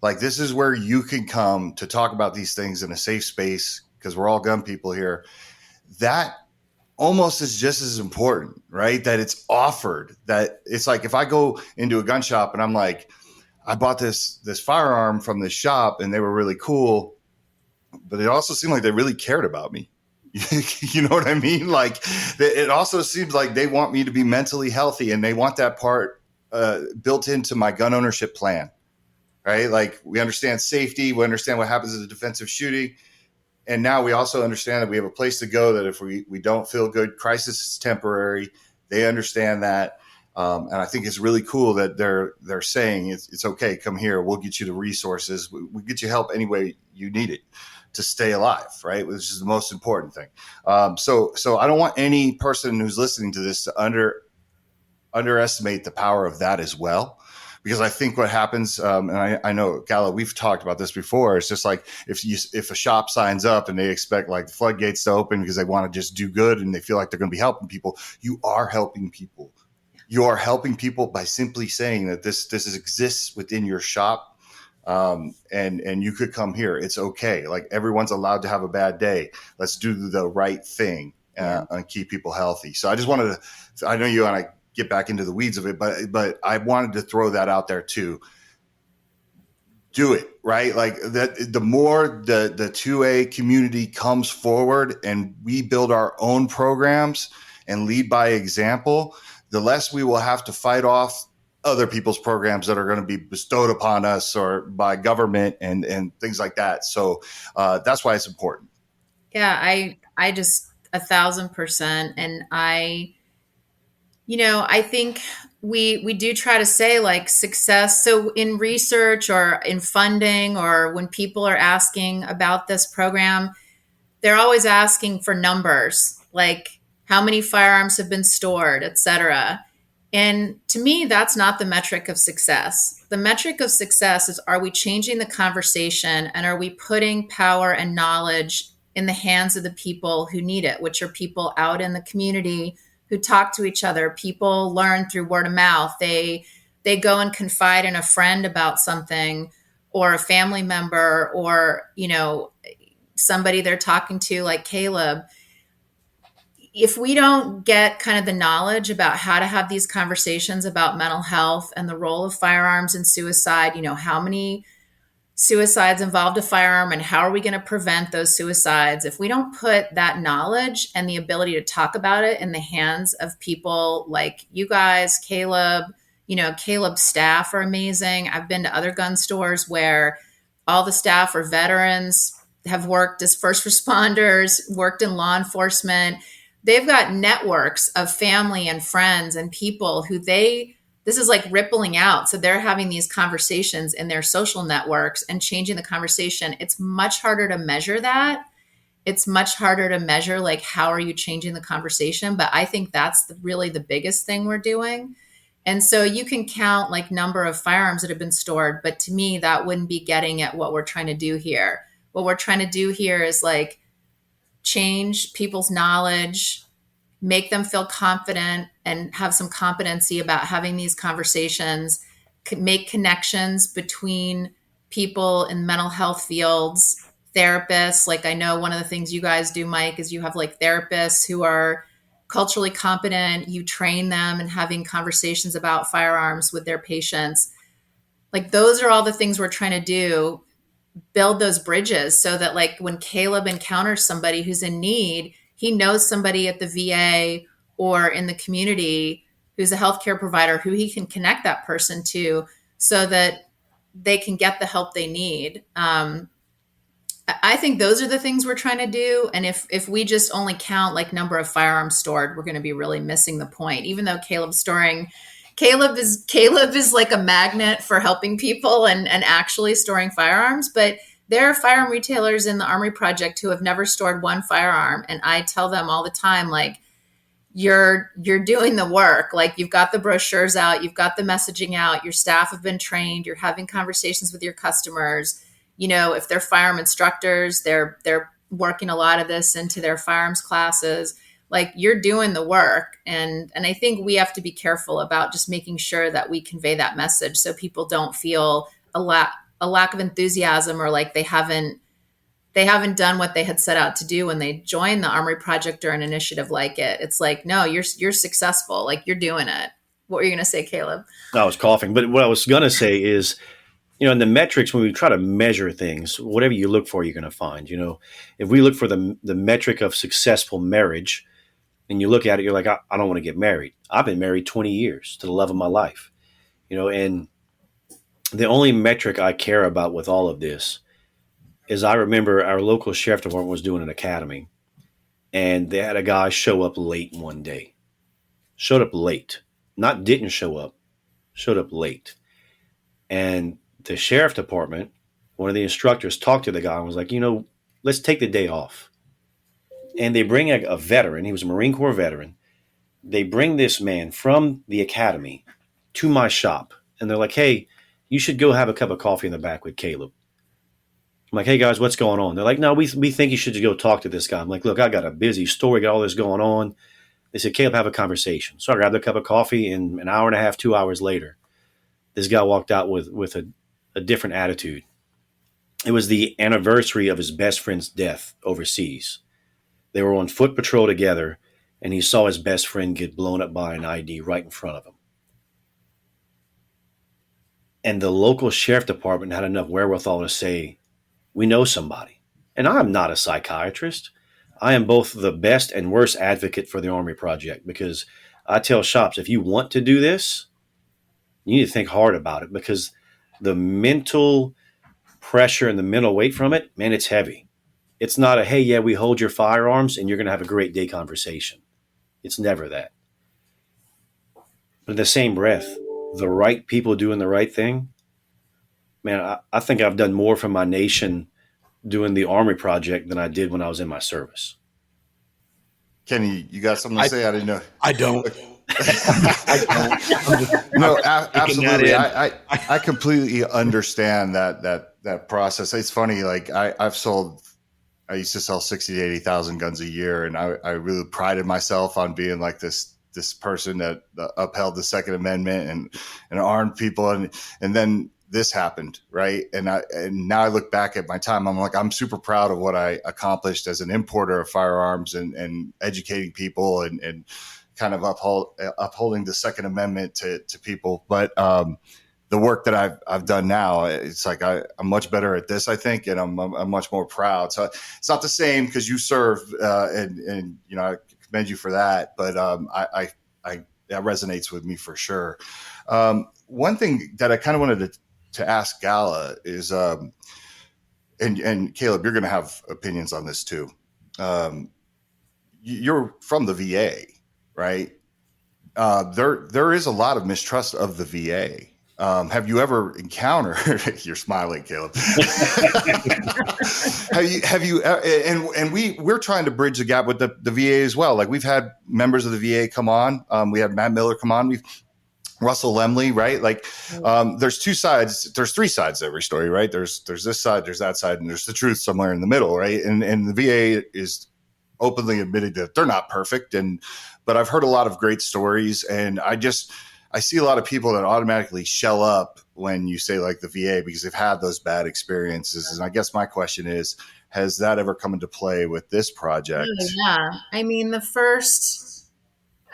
Like this is where you can come to talk about these things in a safe space because we're all gun people here. That almost is just as important, right? That it's offered. That it's like if I go into a gun shop and I'm like, I bought this firearm from this shop and they were really cool, but it also seemed like they really cared about me. You know what I mean? Like it also seems like they want me to be mentally healthy and they want that part built into my gun ownership plan, right? Like we understand safety, we understand what happens in a defensive shooting. And now we also understand that we have a place to go, that if we don't feel good, crisis is temporary. They understand that. And I think it's really cool that they're saying it's okay. Come here. We'll get you the resources. We'll get you help any way you need it to stay alive, right? Which is the most important thing. So I don't want any person who's listening to this to underestimate the power of that as well. Because I think what happens, and I know, Gala, we've talked about this before. It's just like if a shop signs up and they expect like the floodgates to open because they want to just do good and they feel like they're going to be helping people, you are helping people. You are helping people by simply saying that this exists within your shop, and you could come here. It's okay. Like everyone's allowed to have a bad day. Let's do the right thing and keep people healthy. So I just wanted to. I know you and I get back into the weeds of it, but I wanted to throw that out there too. Do it, right? Like that, the more the 2A community comes forward and we build our own programs and lead by example, the less we will have to fight off other people's programs that are going to be bestowed upon us or by government and things like that. So that's why it's important. Yeah, I just 1,000%. And I think we do try to say like success. So in research or in funding, or when people are asking about this program, they're always asking for numbers, like how many firearms have been stored, et cetera. And to me, that's not the metric of success. The metric of success is, are we changing the conversation, and are we putting power and knowledge in the hands of the people who need it, which are people out in the community who talk to each other. People learn through word of mouth. They go and confide in a friend about something, or a family member, or somebody they're talking to, like Caleb. If we don't get kind of the knowledge about how to have these conversations about mental health and the role of firearms and suicide, how many suicides involved a firearm, and how are we going to prevent those suicides? If we don't put that knowledge and the ability to talk about it in the hands of people like you guys, Caleb, Caleb's staff are amazing. I've been to other gun stores where all the staff are veterans, have worked as first responders, worked in law enforcement. They've got networks of family and friends and people who this is like rippling out. So they're having these conversations in their social networks and changing the conversation. It's much harder to measure that. It's much harder to measure, like, how are you changing the conversation? But I think that's really the biggest thing we're doing. And so you can count like number of firearms that have been stored, but to me, that wouldn't be getting at what we're trying to do here. What we're trying to do here is like change people's knowledge, make them feel confident and have some competency about having these conversations, make connections between people in mental health fields, therapists. Like, I know one of the things you guys do, Mike, is you have like therapists who are culturally competent. You train them in having conversations about firearms with their patients. Like, those are all the things we're trying to do, build those bridges so that like when Caleb encounters somebody who's in need, he knows somebody at the VA or in the community who's a healthcare provider who he can connect that person to so that they can get the help they need. I think those are the things we're trying to do. And if we just only count like number of firearms stored, we're going to be really missing the point. Even though Caleb is like a magnet for helping people and actually storing firearms, but there are firearm retailers in the Armory Project who have never stored one firearm. And I tell them all the time, like, you're doing the work. Like, you've got the brochures out, you've got the messaging out, your staff have been trained, you're having conversations with your customers. If they're firearm instructors, they're working a lot of this into their firearms classes. Like, you're doing the work. And I think we have to be careful about just making sure that we convey that message so people don't feel a lack of enthusiasm, or like they haven't done what they had set out to do when they joined the Armory Project or an initiative like it. It's like, no, you're successful. Like, you're doing it. What were you going to say, Caleb? I was coughing, but what I was going to say is, in the metrics, when we try to measure things, whatever you look for, you're going to find. If we look for the metric of successful marriage, and you look at it, you're like, I don't want to get married. I've been married 20 years to the love of my life, and the only metric I care about with all of this is, I remember our local sheriff department was doing an academy, and they had a guy show up late one day. Showed up late. Not didn't show up. Showed up late. And the sheriff department, one of the instructors, talked to the guy and was like, let's take the day off. And they bring a veteran. He was a Marine Corps veteran. They bring this man from the academy to my shop. And they're like, hey, you should go have a cup of coffee in the back with Caleb. I'm like, hey, guys, what's going on? They're like, no, we think you should just go talk to this guy. I'm like, look, I got a busy story, got all this going on. They said, Caleb, have a conversation. So I grabbed a cup of coffee, and an hour and a half, 2 hours later, this guy walked out with a different attitude. It was the anniversary of his best friend's death overseas. They were on foot patrol together, and he saw his best friend get blown up by an ID right in front of him. And the local sheriff department had enough wherewithal to say, we know somebody. And I'm not a psychiatrist. I am both the best and worst advocate for the Armory Project, because I tell shops, if you want to do this, You need to think hard about it, because the mental pressure and the mental weight from it, man, it's heavy. It's not a, hey, yeah, we hold your firearms and you're going to have a great day conversation. It's never that. But in the same breath, the right people doing the right thing, man, I think I've done more for my nation doing the Armory Project than I did when I was in my service. Kenny, you got something to say? I didn't know. I don't. No, absolutely. I completely understand that process. It's funny. Like I used to sell 60 to 80,000 guns a year, and I really prided myself on being like this person that upheld the Second Amendment and armed people, and then this happened, right? And now I look back at my time, I'm like, I'm super proud of what I accomplished as an importer of firearms and educating people and kind of upholding the Second Amendment to people. But the work that I've done now, it's like I'm much better at this, I think, and I'm much more proud. So it's not the same because you serve, and you know, I commend you for that. But I that resonates with me for sure. One thing that I kind of wanted to ask Gala is, and Caleb, you're going to have opinions on this too. You're from the VA, right? There is a lot of mistrust of the VA. Have you ever encountered? You're smiling, Caleb. have you? And we're trying to bridge the gap with the VA as well. Like we've had members of the VA come on. We had Matt Miller come on. Russell Lemley, right? Like, there's two sides. There's three sides to every story, right? There's this side, there's that side, and there's the truth somewhere in the middle, right? And the VA is openly admitting that they're not perfect, but I've heard a lot of great stories, and I see a lot of people that automatically shell up when you say like the VA because they've had those bad experiences. And I guess my question is, has that ever come into play with this project? Yeah. I mean,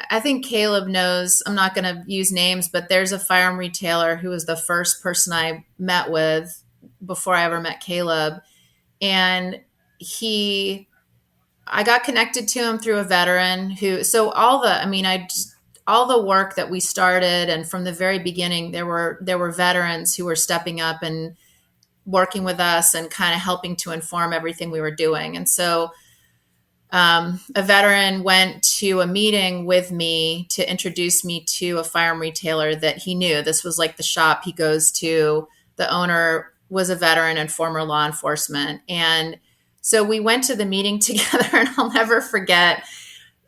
I think Caleb knows, I'm not going to use names, but there's a firearm retailer who was the first person I met with before I ever met Caleb. And I got connected to him through a veteran all the work that we started, and from the very beginning, there were veterans who were stepping up and working with us and kind of helping to inform everything we were doing. And so a veteran went to a meeting with me to introduce me to a firearm retailer that he knew. This was like the shop he goes to. The owner was a veteran and former law enforcement. And so we went to the meeting together, and I'll never forget.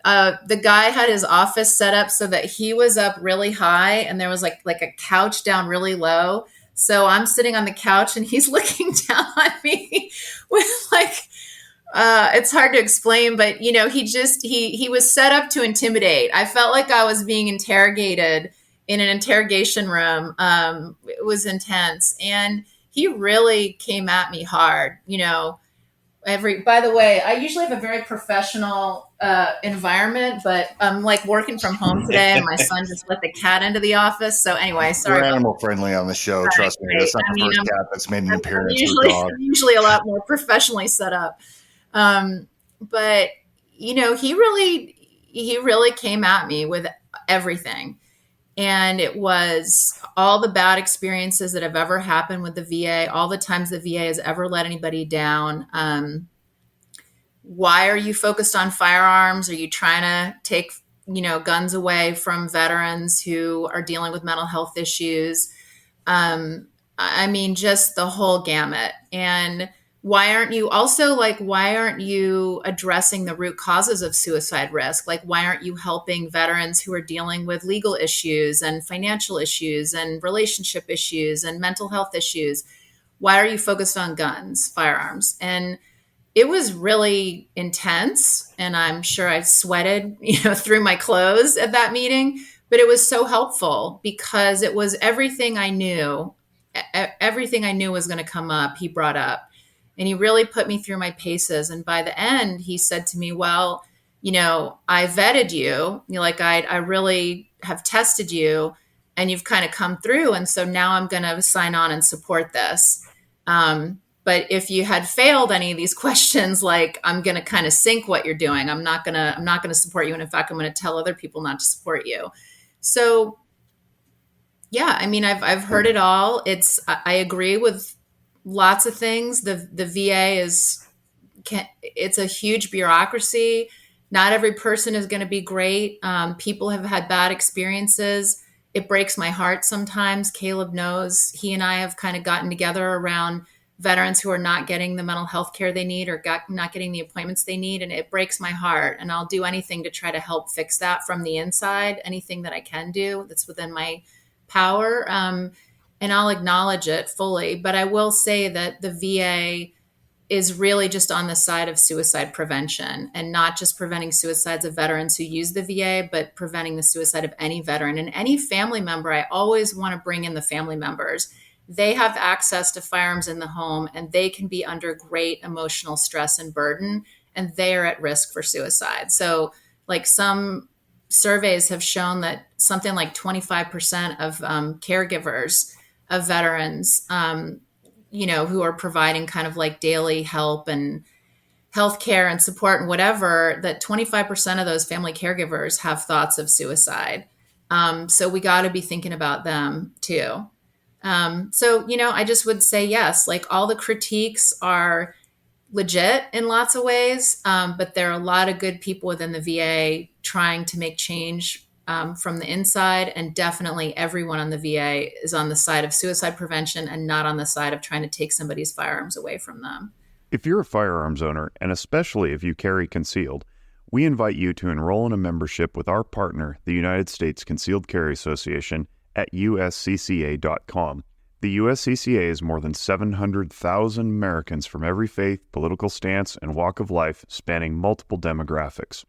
The guy had his office set up so that he was up really high and there was like a couch down really low. So I'm sitting on the couch and he's looking down on me with it's hard to explain, but you know, he was set up to intimidate. I felt like I was being interrogated in an interrogation room. It was intense, and he really came at me hard, you know. By the way, I usually have a very professional environment, but I'm like working from home today, and my son just let the cat into the office. So anyway, sorry. We're animal friendly on the show. Right, trust me, that's not the first cat that's made an appearance. I'm usually a lot more professionally set up. But you know, he really came at me with everything. And it was all the bad experiences that have ever happened with the VA, all the times the VA has ever let anybody down. Why are you focused on firearms? Are you trying to take, you know, guns away from veterans who are dealing with mental health issues? I mean, just the whole gamut. And why aren't you addressing the root causes of suicide risk? Like, why aren't you helping veterans who are dealing with legal issues and financial issues and relationship issues and mental health issues? Why are you focused on guns, firearms? And it was really intense. And I'm sure I sweated, you know, through my clothes at that meeting, but it was so helpful because it was everything I knew was going to come up. He brought up. And he really put me through my paces. And by the end, he said to me, well, you know, I vetted you. You know, like I really have tested you and you've kind of come through. And so now I'm going to sign on and support this. But if you had failed any of these questions, like I'm going to kind of sink what you're doing. I'm not going to support you. And in fact, I'm going to tell other people not to support you. So Yeah, I mean, I've heard it all. I agree with lots of things. The VA it's a huge bureaucracy. Not every person is going to be great. People have had bad experiences. It breaks my heart sometimes. Caleb knows he and I have kind of gotten together around veterans who are not getting the mental health care they need or not getting the appointments they need. And it breaks my heart. And I'll do anything to try to help fix that from the inside, anything that I can do that's within my power. And I'll acknowledge it fully. But I will say that the VA is really just on the side of suicide prevention, and not just preventing suicides of veterans who use the VA, but preventing the suicide of any veteran and any family member. I always want to bring in the family members. They have access to firearms in the home, and they can be under great emotional stress and burden, and they are at risk for suicide. So, like, some surveys have shown that something like 25% of caregivers of veterans, who are providing kind of like daily help and healthcare and support and whatever, that 25% of those family caregivers have thoughts of suicide. So we got to be thinking about them too. I just would say yes, like, all the critiques are legit in lots of ways, but there are a lot of good people within the VA trying to make change from the inside. And definitely everyone on the VA is on the side of suicide prevention and not on the side of trying to take somebody's firearms away from them. If you're a firearms owner, and especially if you carry concealed, we invite you to enroll in a membership with our partner, the United States Concealed Carry Association, at uscca.com. The USCCA is more than 700,000 Americans from every faith, political stance, and walk of life, spanning multiple demographics.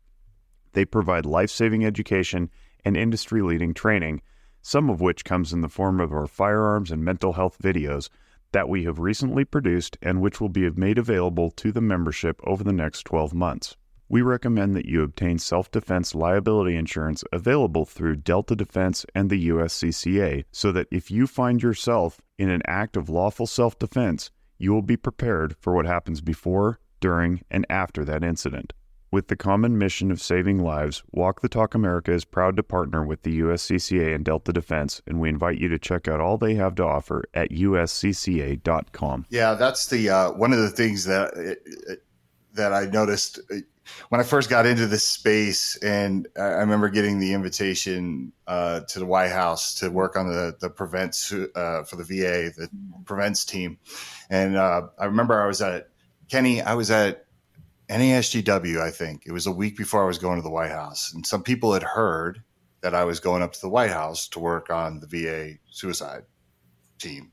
They provide life-saving education and industry-leading training, some of which comes in the form of our firearms and mental health videos that we have recently produced and which will be made available to the membership over the next 12 months. We recommend that you obtain self-defense liability insurance available through Delta Defense and the USCCA, so that if you find yourself in an act of lawful self-defense, you will be prepared for what happens before, during, and after that incident. With the common mission of saving lives, Walk the Talk America is proud to partner with the USCCA and Delta Defense, and we invite you to check out all they have to offer at uscca.com. Yeah, that's the one of the things that I noticed when I first got into this space, and I remember getting the invitation to the White House to work on the prevents for the VA, the prevents team. And I remember I was at NASGW, I think. It was a week before I was going to the White House. And some people had heard that I was going up to the White House to work on the VA suicide team.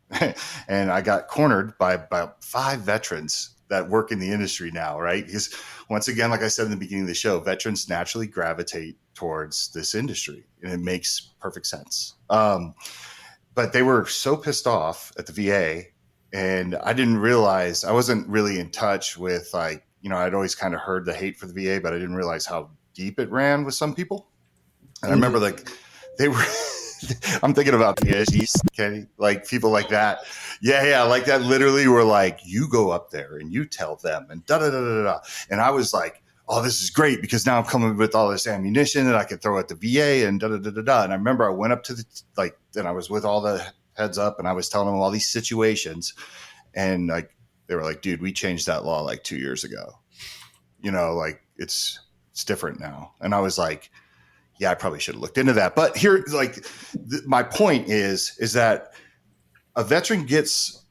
And I got cornered by about 5 veterans that work in the industry now, right? Because once again, like I said in the beginning of the show, veterans naturally gravitate towards this industry, and it makes perfect sense. But they were so pissed off at the VA, and I didn't realize, I wasn't really in touch with, like, I'd always kind of heard the hate for the VA, but I didn't realize how deep it ran with some people. And I remember, like, they were, I'm thinking about the PhDs, Kenny, like people like that. Yeah. Like that literally were like, you go up there and you tell them and da-da-da-da-da. And I was like, oh, this is great, because now I'm coming with all this ammunition that I can throw at the VA and da-da-da-da-da. And I remember I went up to and I was with all the heads up, and I was telling them all these situations. And like, they were like, dude, we changed that law like 2 years ago. Like it's different now. And I was like, yeah, I probably should have looked into that. But here, like, my point is that a veteran gets,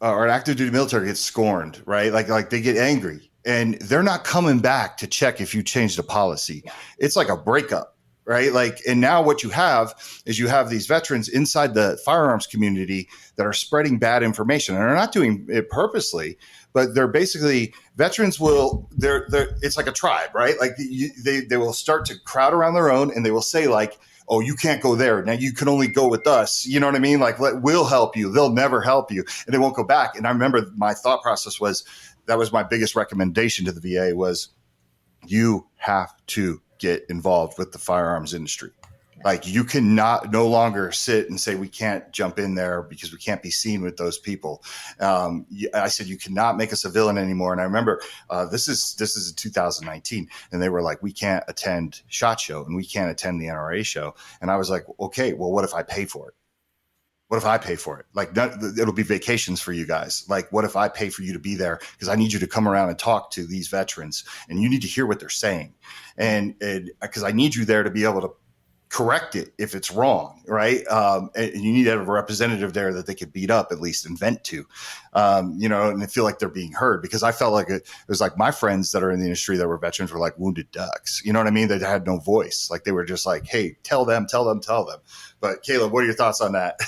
or an active duty military gets scorned, right? Like they get angry, and they're not coming back to check if you changed the policy. It's like a breakup, right? Like, and now what you have is you have these veterans inside the firearms community that are spreading bad information, and they're not doing it purposely, but they're basically, veterans will, they're it's like a tribe, right? Like they will start to crowd around their own, and they will say, like, oh, you can't go there. Now you can only go with us. You know what I mean? Like, we'll help you. They'll never help you. And they won't go back. And I remember my thought process was, that was my biggest recommendation to the VA was, you have to get involved with the firearms industry. Like, you cannot no longer sit and say, we can't jump in there because we can't be seen with those people. I said, you cannot make us a villain anymore. And I remember this is 2019, and they were like, we can't attend SHOT Show and we can't attend the NRA show. And I was like, okay, well, what if I pay for it? What if I pay for it? Like, it'll be vacations for you guys. Like, what if I pay for you to be there? Because I need you to come around and talk to these veterans, and you need to hear what they're saying. And because I need you there to be able to correct it if it's wrong, right? And you need to have a representative there that they could beat up at least and vent to, and I feel like they're being heard, because I felt like it was like my friends that are in the industry that were veterans were like wounded ducks. You know what I mean? They had no voice. Like they were just like, hey, tell them. But Caleb, what are your thoughts on that?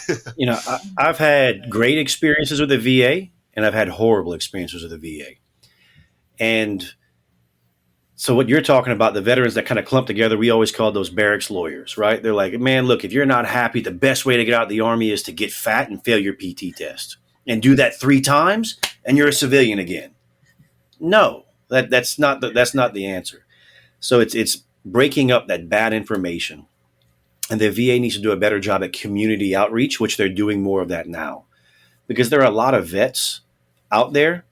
I've had great experiences with the VA, and I've had horrible experiences with the VA. And so what you're talking about, the veterans that kind of clump together, we always call those barracks lawyers, right? They're like, man, look, if you're not happy, the best way to get out of the Army is to get fat and fail your PT test and do that 3 times, and you're a civilian again. No, that's not the answer. So it's breaking up that bad information. And the VA needs to do a better job at community outreach, which they're doing more of that now. Because there are a lot of vets out there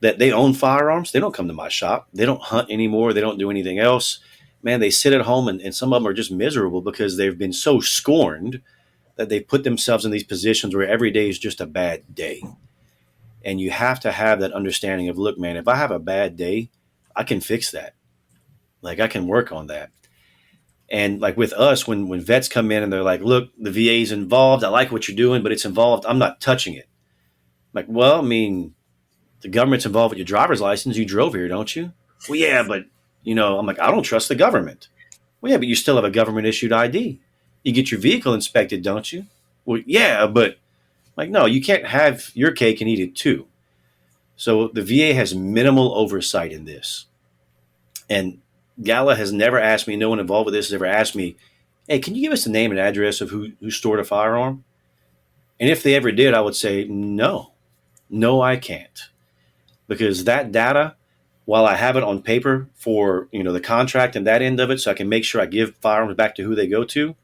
that they own firearms. They don't come to my shop. They don't hunt anymore. They don't do anything else. Man, they sit at home, and some of them are just miserable because they've been so scorned that they put themselves in these positions where every day is just a bad day. And you have to have that understanding of, look, man, if I have a bad day, I can fix that. Like, I can work on that. And like with us, when vets come in and they're like, look, the VA's involved. I like what you're doing, but it's involved. I'm not touching it. I'm like, well, I mean, the government's involved with your driver's license. You drove here, don't you? Well, yeah, but, I'm like, I don't trust the government. Well, yeah, but you still have a government issued ID. You get your vehicle inspected, don't you? Well, yeah, but like, no, you can't have your cake and eat it too. So the VA has minimal oversight in this. And Gala has never asked me, no one involved with this has ever asked me, hey, can you give us the name and address of who stored a firearm? And if they ever did, I would say, no, I can't. Because that data, while I have it on paper for, the contract and that end of it, so I can make sure I give firearms back to who they go to,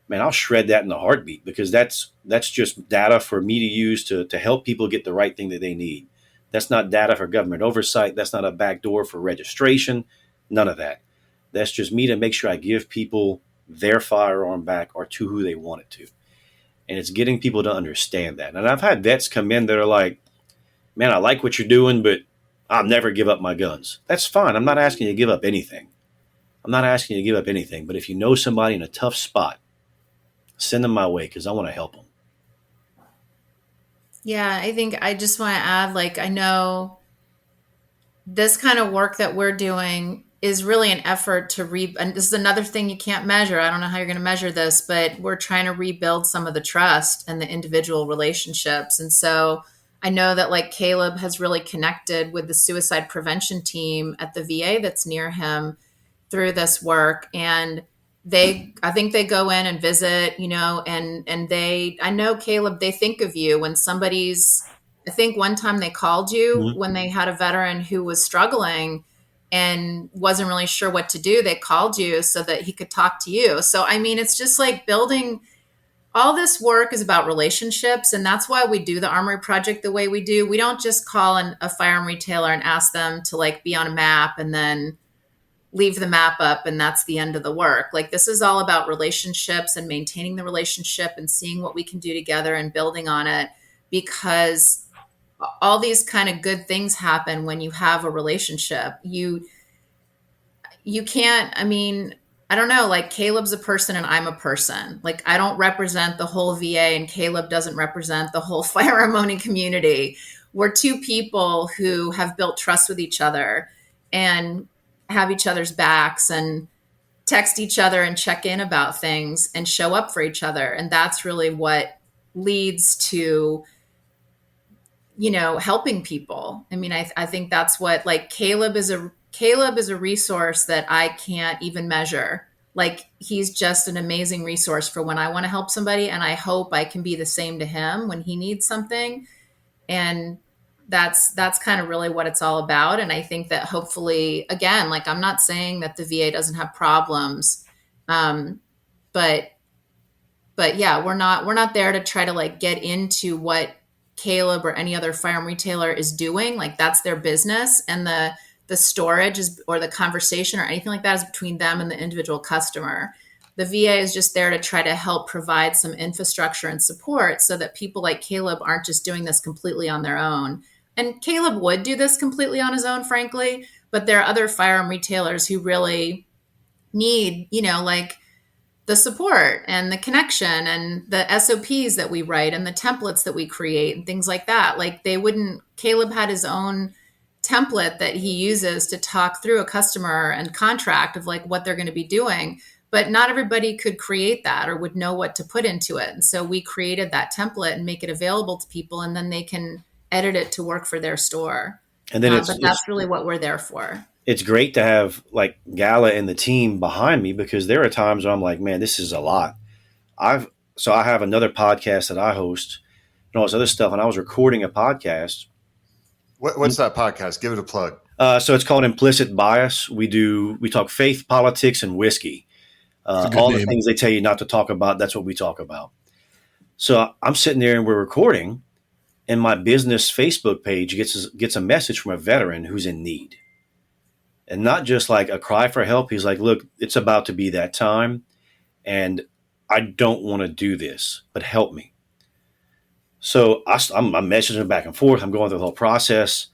man, I'll shred that in a heartbeat, because that's just data for me to use to help people get the right thing that they need. That's not data for government oversight. That's not a backdoor for registration. None of that. That's just me to make sure I give people their firearm back or to who they want it to. And it's getting people to understand that. And I've had vets come in that are like, man, I like what you're doing, but I'll never give up my guns. That's fine. I'm not asking you to give up anything. But if you know somebody in a tough spot, send them my way, because I want to help them. Yeah, I think I just want to add, like, I know this kind of work that we're doing is really an effort to and this is another thing you can't measure. I don't know how you're going to measure this, but we're trying to rebuild some of the trust and the individual relationships. And so I know that, like, Caleb has really connected with the suicide prevention team at the VA that's near him through this work. And I think they go in and visit, and I know, Caleb, they think of you when I think one time they called you when they had a veteran who was struggling and wasn't really sure what to do. They called you so that he could talk to you. So, I mean, it's just like building. All this work is about relationships, and that's why we do the Armory Project the way we do. We don't just call a firearm retailer and ask them to, like, be on a map and then leave the map up and that's the end of the work. Like, this is all about relationships and maintaining the relationship and seeing what we can do together and building on it, because all these kind of good things happen when you have a relationship. You can't, I mean, I don't know, like, Caleb's a person and I'm a person. Like, I don't represent the whole VA and Caleb doesn't represent the whole firearm owning community. We're two people who have built trust with each other and have each other's backs and text each other and check in about things and show up for each other. And that's really what leads to, helping people. I mean, I think that's what, like, Caleb is a resource that I can't even measure. Like, he's just an amazing resource for when I want to help somebody. And I hope I can be the same to him when he needs something. And that's kind of really what it's all about. And I think that hopefully, again, like, I'm not saying that the VA doesn't have problems. But yeah, we're not there to try to, like, get into what Caleb or any other firearm retailer is doing. Like, that's their business. And the storage or the conversation or anything like that is between them and the individual customer. The VA is just there to try to help provide some infrastructure and support so that people like Caleb aren't just doing this completely on their own. And Caleb would do this completely on his own, frankly, but there are other firearm retailers who really need, like the support and the connection and the SOPs that we write and the templates that we create and things like that. Like Caleb had his own template that he uses to talk through a customer and contract of like what they're going to be doing. But not everybody could create that or would know what to put into it. And so we created that template and make it available to people, and then they can edit it to work for their store. And then but that's really what we're there for. It's great to have like Gala and the team behind me, because there are times where I'm like, man, this is a lot. I have another podcast that I host and all this other stuff, and I was recording a podcast. What's that podcast? Give it a plug. So it's called Implicit Bias. We talk faith, politics, and whiskey. All the things they tell you not to talk about, that's what we talk about. So I'm sitting there and we're recording, and my business Facebook page gets a message from a veteran who's in need. And not just like a cry for help. He's like, look, it's about to be that time, and I don't want to do this, but help me. So I'm messaging back and forth. I'm going through the whole process,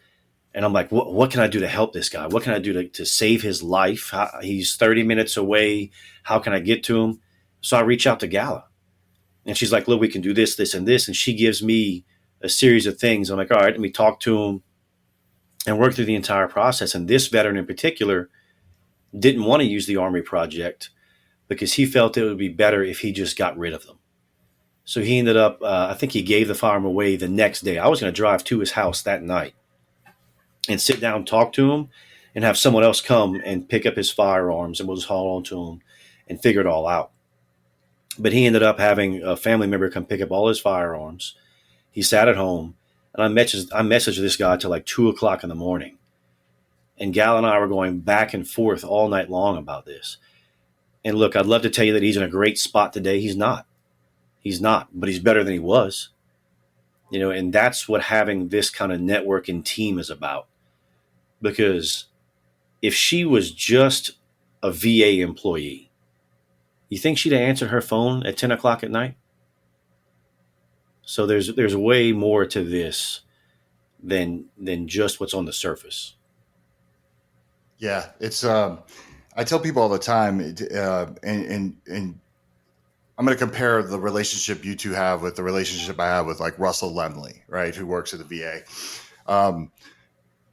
and I'm like, what can I do to help this guy? What can I do to save his life? He's 30 minutes away. How can I get to him? So I reach out to Gala, and she's like, look, we can do this, this, and this. And she gives me a series of things. I'm like, all right, let me talk to him and work through the entire process. And this veteran in particular didn't want to use the Armory Project because he felt it would be better if he just got rid of them. So he ended up, I think he gave the firearm away the next day. I was going to drive to his house that night and sit down, talk to him, and have someone else come and pick up his firearms, and we'll just haul on to him and figure it all out. But he ended up having a family member come pick up all his firearms. He sat at home, and I messaged this guy till like 2:00 in the morning. And Gal and I were going back and forth all night long about this. And look, I'd love to tell you that he's in a great spot today. He's not, but he's better than he was. And that's what having this kind of network and team is about. Because if she was just a VA employee, you think she'd have answered her phone at 10:00 at night? So there's way more to this than just what's on the surface. Yeah, it's I tell people all the time, and I'm going to compare the relationship you two have with the relationship I have with like Russell Lemley, right, who works at the VA.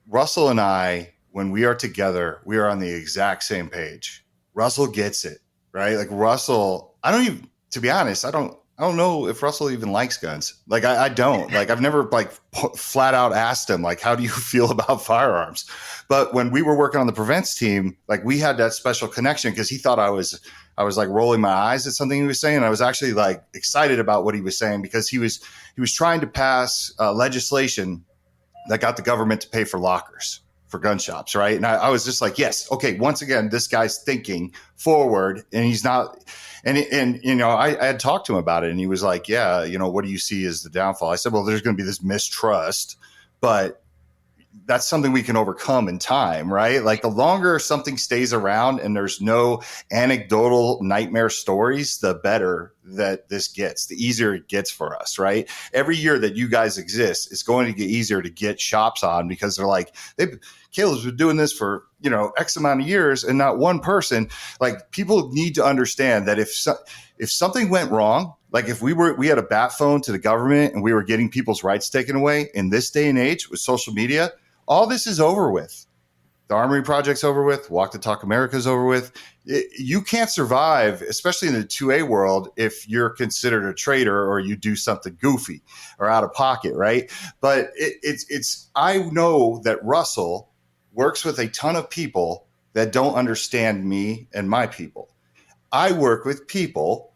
Russell and I, when we are together, we are on the exact same page. Russell gets it, right? Like Russell, to be honest, I don't know if Russell even likes guns. Like I don't. Like I've never like flat out asked him like, how do you feel about firearms? But when we were working on the prevents team, like we had that special connection because he thought I was like rolling my eyes at something he was saying. I was actually like excited about what he was saying because he was trying to pass legislation that got the government to pay for lockers for gun shops, right? And I was just like, yes, okay. Once again, this guy's thinking forward, and he's not. And I had talked to him about it, and he was like, yeah, what do you see as the downfall? I said, well, there's going to be this mistrust, but that's something we can overcome in time, right? Like the longer something stays around and there's no anecdotal nightmare stories, the better that this gets, the easier it gets for us, right? Every year that you guys exist, it's going to get easier to get shops on because they're like, Caleb's been doing this for, X amount of years and not one person. Like people need to understand that if something went wrong, like if we had a bat phone to the government and we were getting people's rights taken away in this day and age with social media, all this is over with. The Armory Project's over with. Walk the Talk America's over with. You can't survive, especially in the 2A world, if you're considered a traitor or you do something goofy or out of pocket, right? But I know that Russell works with a ton of people that don't understand me and my people. I work with people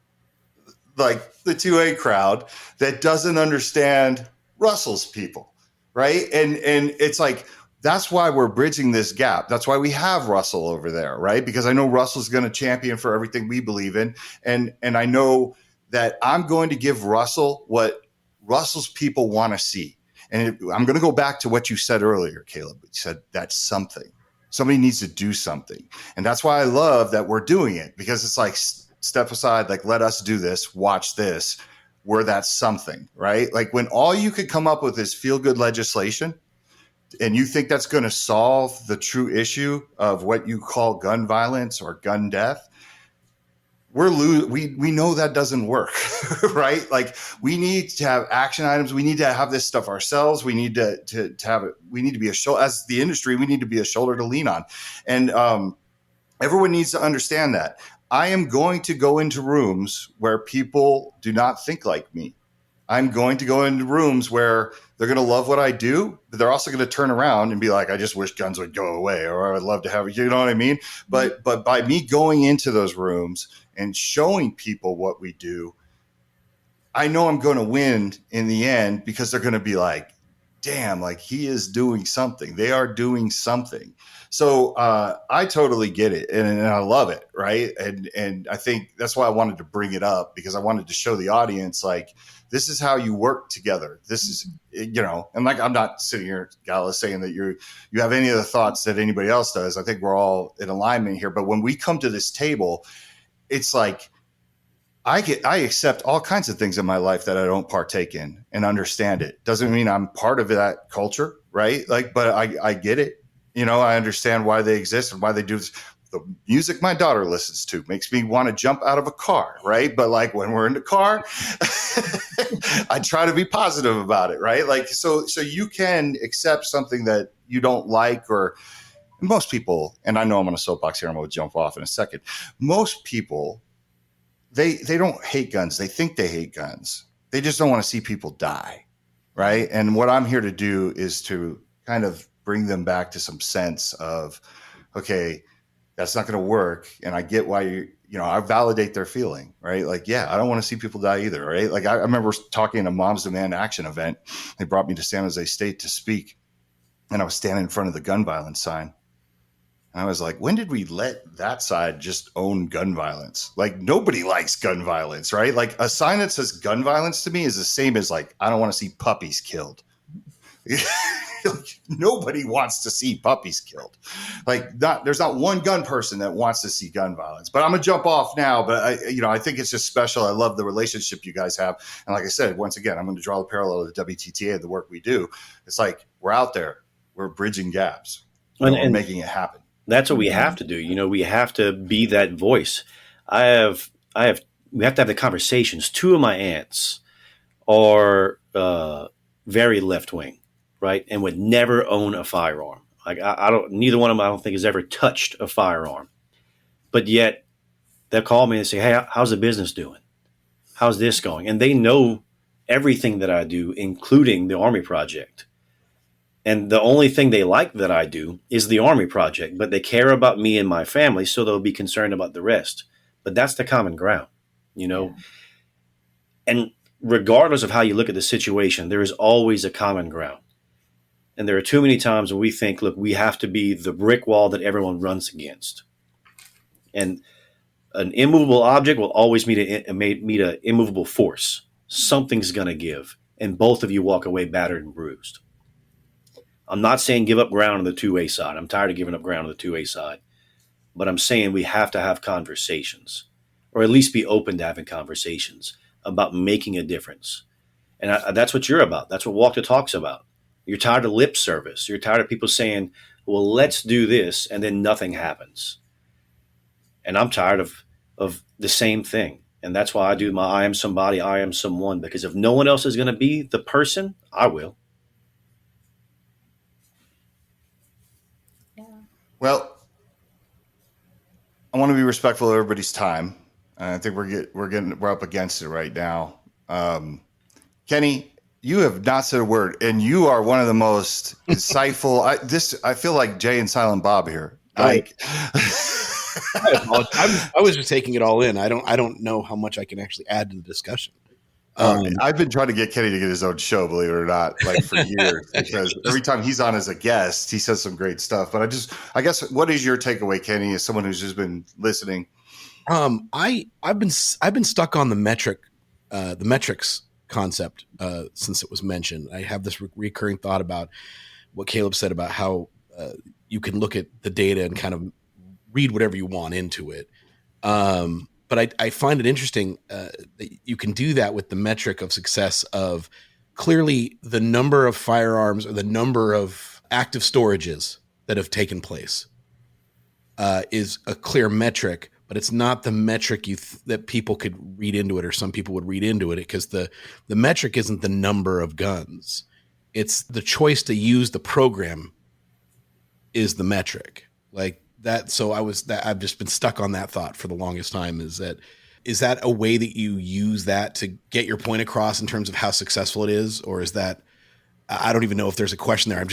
like the 2A crowd that doesn't understand Russell's people, right? And it's like, that's why we're bridging this gap. That's why we have Russell over there, right? Because I know Russell's going to champion for everything we believe in. And I know that I'm going to give Russell what Russell's people want to see. And I'm going to go back to what you said earlier, Caleb. You said that's something. Somebody needs to do something. And that's why I love that we're doing it, because it's like step aside, like, let us do this, watch this, where that's something, right? Like when all you could come up with is feel good legislation, and you think that's going to solve the true issue of what you call gun violence or gun death, we know that doesn't work, right? Like we need to have action items. We need to have this stuff ourselves. We need to have it. We need to be a shoulder, as the industry, we need to be a shoulder to lean on. And everyone needs to understand that. I am going to go into rooms where people do not think like me. I'm going to go into rooms where they're going to love what I do, but they're also going to turn around and be like, I just wish guns would go away, or I would love to have it. You know what I mean? But by me going into those rooms and showing people what we do, I know I'm going to win in the end, because they're going to be like, damn, like he is doing something. They are doing something. So I totally get it. And I love it. Right. And I think that's why I wanted to bring it up, because I wanted to show the audience, like, this is how you work together. This is, you know, and like, I'm not sitting here, Gala, saying that you have any of the thoughts that anybody else does. I think we're all in alignment here. But when we come to this table, it's like, I accept all kinds of things in my life that I don't partake in and understand it. Doesn't mean I'm part of that culture, right? Like, but I get it. You know, I understand why they exist and why they do this. The music my daughter listens to makes me want to jump out of a car, right? But like when we're in the car, I try to be positive about it, right? Like, so you can accept something that you don't like, or most people, and I know I'm on a soapbox here, I'm going to jump off in a second. Most people, they don't hate guns. They think they hate guns. They just don't want to see people die, right? And what I'm here to do is to kind of bring them back to some sense of, okay, that's not going to work. And I get why I validate their feeling, right? Like, yeah, I don't want to see people die either, right? Like I remember talking at a Moms Demand Action event. They brought me to San Jose State to speak, and I was standing in front of the gun violence sign. And I was like, when did we let that side just own gun violence? Like, nobody likes gun violence, right? Like a sign that says gun violence to me is the same as like, I don't want to see puppies killed. Nobody wants to see puppies killed. Like, there's not one gun person that wants to see gun violence. But I'm gonna jump off now. But I think it's just special. I love the relationship you guys have. And like I said, once again, I'm going to draw the parallel to the WTTA, the work we do. It's like we're out there, we're bridging gaps, and making it happen. That's what we have to do. You know, we have to be that voice. We have to have the conversations. Two of my aunts are very left wing, right, and would never own a firearm. Like neither one of them, I don't think, has ever touched a firearm. But yet they'll call me and say, "Hey, how's the business doing? How's this going?" And they know everything that I do, including the Armory Project. And the only thing they like that I do is the Armory Project, but they care about me and my family, so they'll be concerned about the rest. But that's the common ground, you know. Yeah. And regardless of how you look at the situation, there is always a common ground. And there are too many times when we think, look, we have to be the brick wall that everyone runs against. And an immovable object will always meet an immovable force. Something's going to give, and both of you walk away battered and bruised. I'm not saying give up ground on the 2A side. I'm tired of giving up ground on the 2A side. But I'm saying we have to have conversations, or at least be open to having conversations about making a difference. And that's what you're about. That's what Walk the Talk's about. You're tired of lip service. You're tired of people saying, well, let's do this, and then nothing happens. And I'm tired of the same thing. And that's why I do my I am somebody, I am someone, because if no one else is going to be the person, I will. Well, I want to be respectful of everybody's time. I think we're up against it right now. Kenny, you have not said a word, and you are one of the most insightful. I feel like Jay and Silent Bob here. Like, I was just taking it all in. I don't know how much I can actually add to the discussion. I've been trying to get Kenny to get his own show, believe it or not, like for years, because every time he's on as a guest, he says some great stuff. But I guess, what is your takeaway, Kenny, as someone who's just been listening? I've been stuck on the metrics concept since it was mentioned. I have this recurring thought about what Caleb said about how you can look at the data and kind of read whatever you want into it. But I find it interesting that you can do that with the metric of success of clearly the number of firearms or the number of active storages that have taken place is a clear metric, but it's not the metric that people could read into it, or some people would read into it, because the metric isn't the number of guns. It's the choice to use the program is the metric. Like that. So I've just been stuck on that thought for the longest time. Is that a way that you use that to get your point across in terms of how successful it is? Or is that, I don't even know if there's a question there.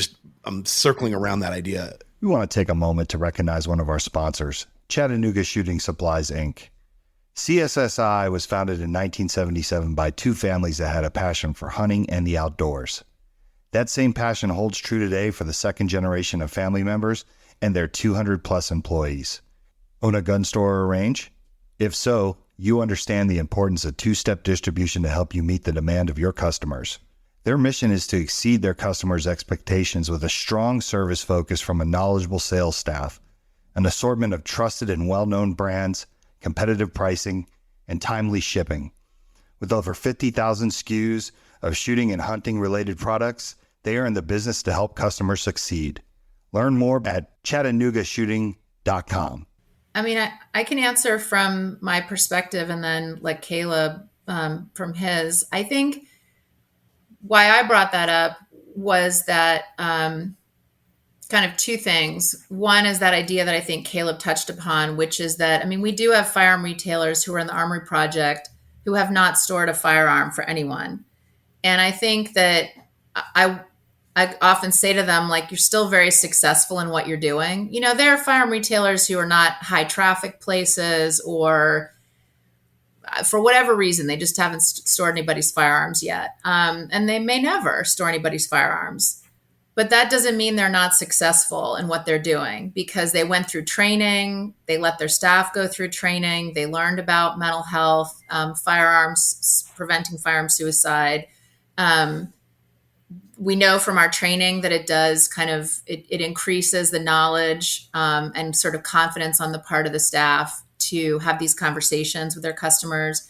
I'm circling around that idea. We want to take a moment to recognize one of our sponsors, Chattanooga Shooting Supplies, Inc. CSSI was founded in 1977 by two families that had a passion for hunting and the outdoors. That same passion holds true today for the second generation of family members and their 200-plus employees. Own a gun store or range? If so, you understand the importance of two-step distribution to help you meet the demand of your customers. Their mission is to exceed their customers' expectations with a strong service focus from a knowledgeable sales staff, an assortment of trusted and well-known brands, competitive pricing, and timely shipping. With over 50,000 SKUs of shooting and hunting-related products, they are in the business to help customers succeed. Learn more at chattanoogaShooting.com. I mean, I can answer from my perspective and then let Caleb from his. I think why I brought that up was that kind of two things. One is that idea that I think Caleb touched upon, which is that, I mean, we do have firearm retailers who are in the Armory Project who have not stored a firearm for anyone. And I think that I often say to them, like, you're still very successful in what you're doing. You know, there are firearm retailers who are not high traffic places, or for whatever reason, they just haven't stored anybody's firearms yet. And they may never store anybody's firearms. But that doesn't mean they're not successful in what they're doing, because they went through training, they let their staff go through training, they learned about mental health, firearms, preventing firearm suicide. We know from our training that it does it increases the knowledge and sort of confidence on the part of the staff to have these conversations with their customers.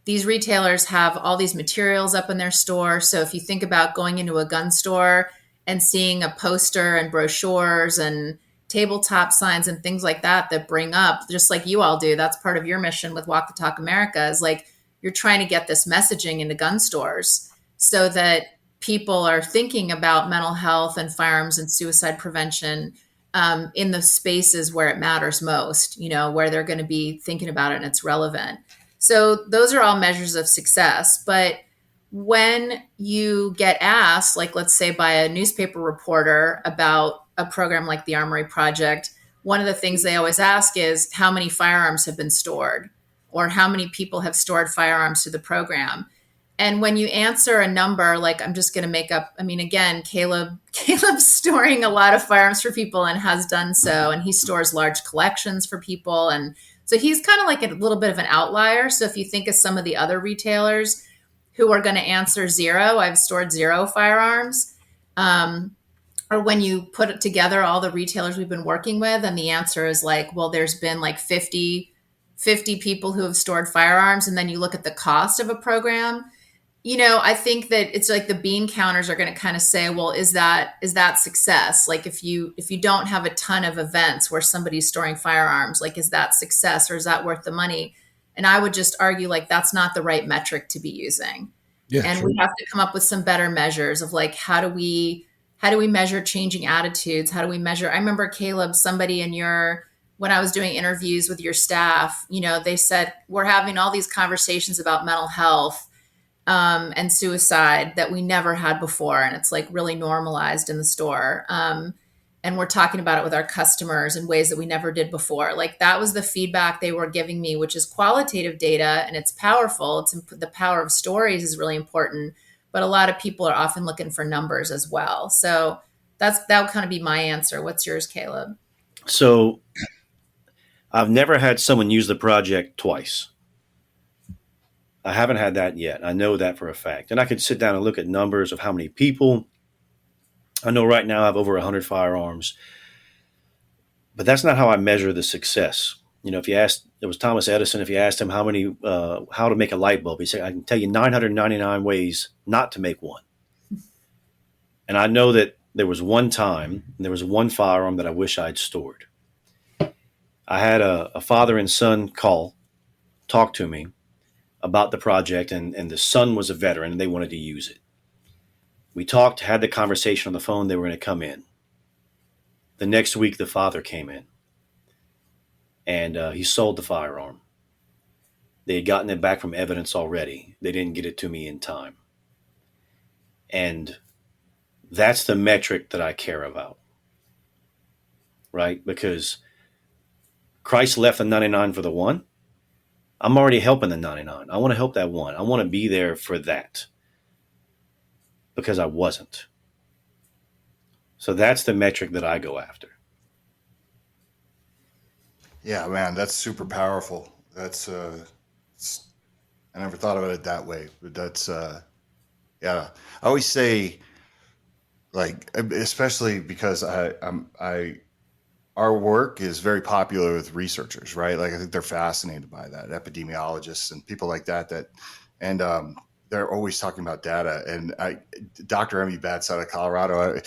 These retailers have all these materials up in their store. So if you think about going into a gun store and seeing a poster and brochures and tabletop signs and things like that bring up, just like you all do, that's part of your mission with Walk the Talk America, is like, you're trying to get this messaging into gun stores so that people are thinking about mental health and firearms and suicide prevention in the spaces where it matters most, you know, where they're going to be thinking about it and it's relevant. So those are all measures of success. But when you get asked, like, let's say by a newspaper reporter about a program like the Armory Project, one of the things they always ask is how many firearms have been stored, or how many people have stored firearms through the program. And when you answer a number, like, I'm just going to make up, I mean, again, Caleb's storing a lot of firearms for people and has done so. And he stores large collections for people. And so he's kind of like a little bit of an outlier. So if you think of some of the other retailers who are going to answer 0, I've stored 0 firearms. Or when you put it together, all the retailers we've been working with, and the answer is like, well, there's been like 50 people who have stored firearms. And then you look at the cost of a program. You know, I think that it's like the bean counters are going to kind of say, well, is that success? Like, if you don't have a ton of events where somebody's storing firearms, like, is that success, or is that worth the money? And I would just argue, like, that's not the right metric to be using. Yeah, and sure. We have to come up with some better measures of, like, how do we measure changing attitudes? How do we measure? I remember, Caleb, somebody when I was doing interviews with your staff, you know, they said, we're having all these conversations about mental health and suicide that we never had before. And it's like really normalized in the store. And we're talking about it with our customers in ways that we never did before. Like, that was the feedback they were giving me, which is qualitative data, and it's powerful. The power of stories is really important, but a lot of people are often looking for numbers as well. So that would kind of be my answer. What's yours, Caleb? So I've never had someone use the project twice. I haven't had that yet. I know that for a fact. And I could sit down and look at numbers of how many people. I know right now I have over 100 firearms. But that's not how I measure the success. If you asked, it was Thomas Edison, if you asked him how to make a light bulb, he said, I can tell you 999 ways not to make one. And I know that there was one time, and there was one firearm that I wish I'd stored. I had a father and son talk to me about the project, and the son was a veteran and they wanted to use it. We talked, had the conversation on the phone. They were going to come in. The next week, the father came in, and he sold the firearm. They had gotten it back from evidence already. They didn't get it to me in time. And that's the metric that I care about, right? Because Christ left the 99 for the one. I'm already helping the 99. I want to help that one. I want to be there for that because I wasn't. So that's the metric that I go after. Yeah, man, that's super powerful. That's I never thought about it that way, but that's yeah. I always say, like, especially because our work is very popular with researchers, right? Like, I think they're fascinated by that, epidemiologists and people like that. And they're always talking about data. And Dr. Emmy Batts out of Colorado,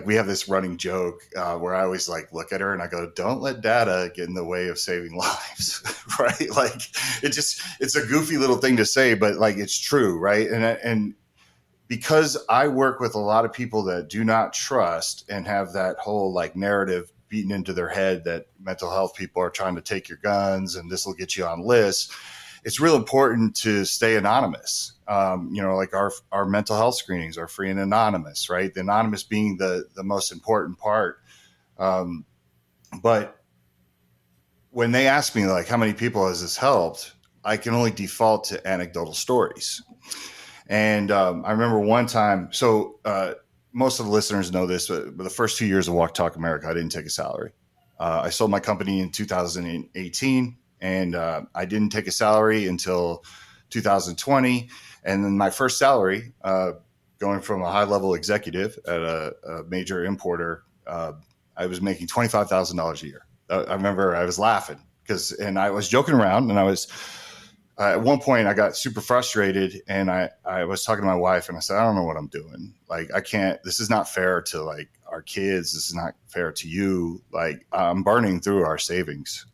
we have this running joke where I always look at her and I go, "Don't let data get in the way of saving lives," right? Like, it's a goofy little thing to say, but it's true, right? And because I work with a lot of people that do not trust and have that whole narrative beaten into their head that mental health people are trying to take your guns and this will get you on lists, it's real important to stay anonymous. Our mental health screenings are free and anonymous, right? The anonymous being the most important part. But when they ask me how many people has this helped, I can only default to anecdotal stories. And I remember one time, so most of the listeners know this, but the first 2 years of Walk Talk America, I didn't take a salary. I sold my company in 2018, and I didn't take a salary until 2020. And then my first salary, going from a high-level executive at a major importer, I was making $25,000 a year. I remember I was laughing and I was joking around, and I was at one point I got super frustrated, and I was talking to my wife, and I said, "I don't know what I'm doing. I can't. This is not fair to our kids. This is not fair to you. I'm burning through our savings,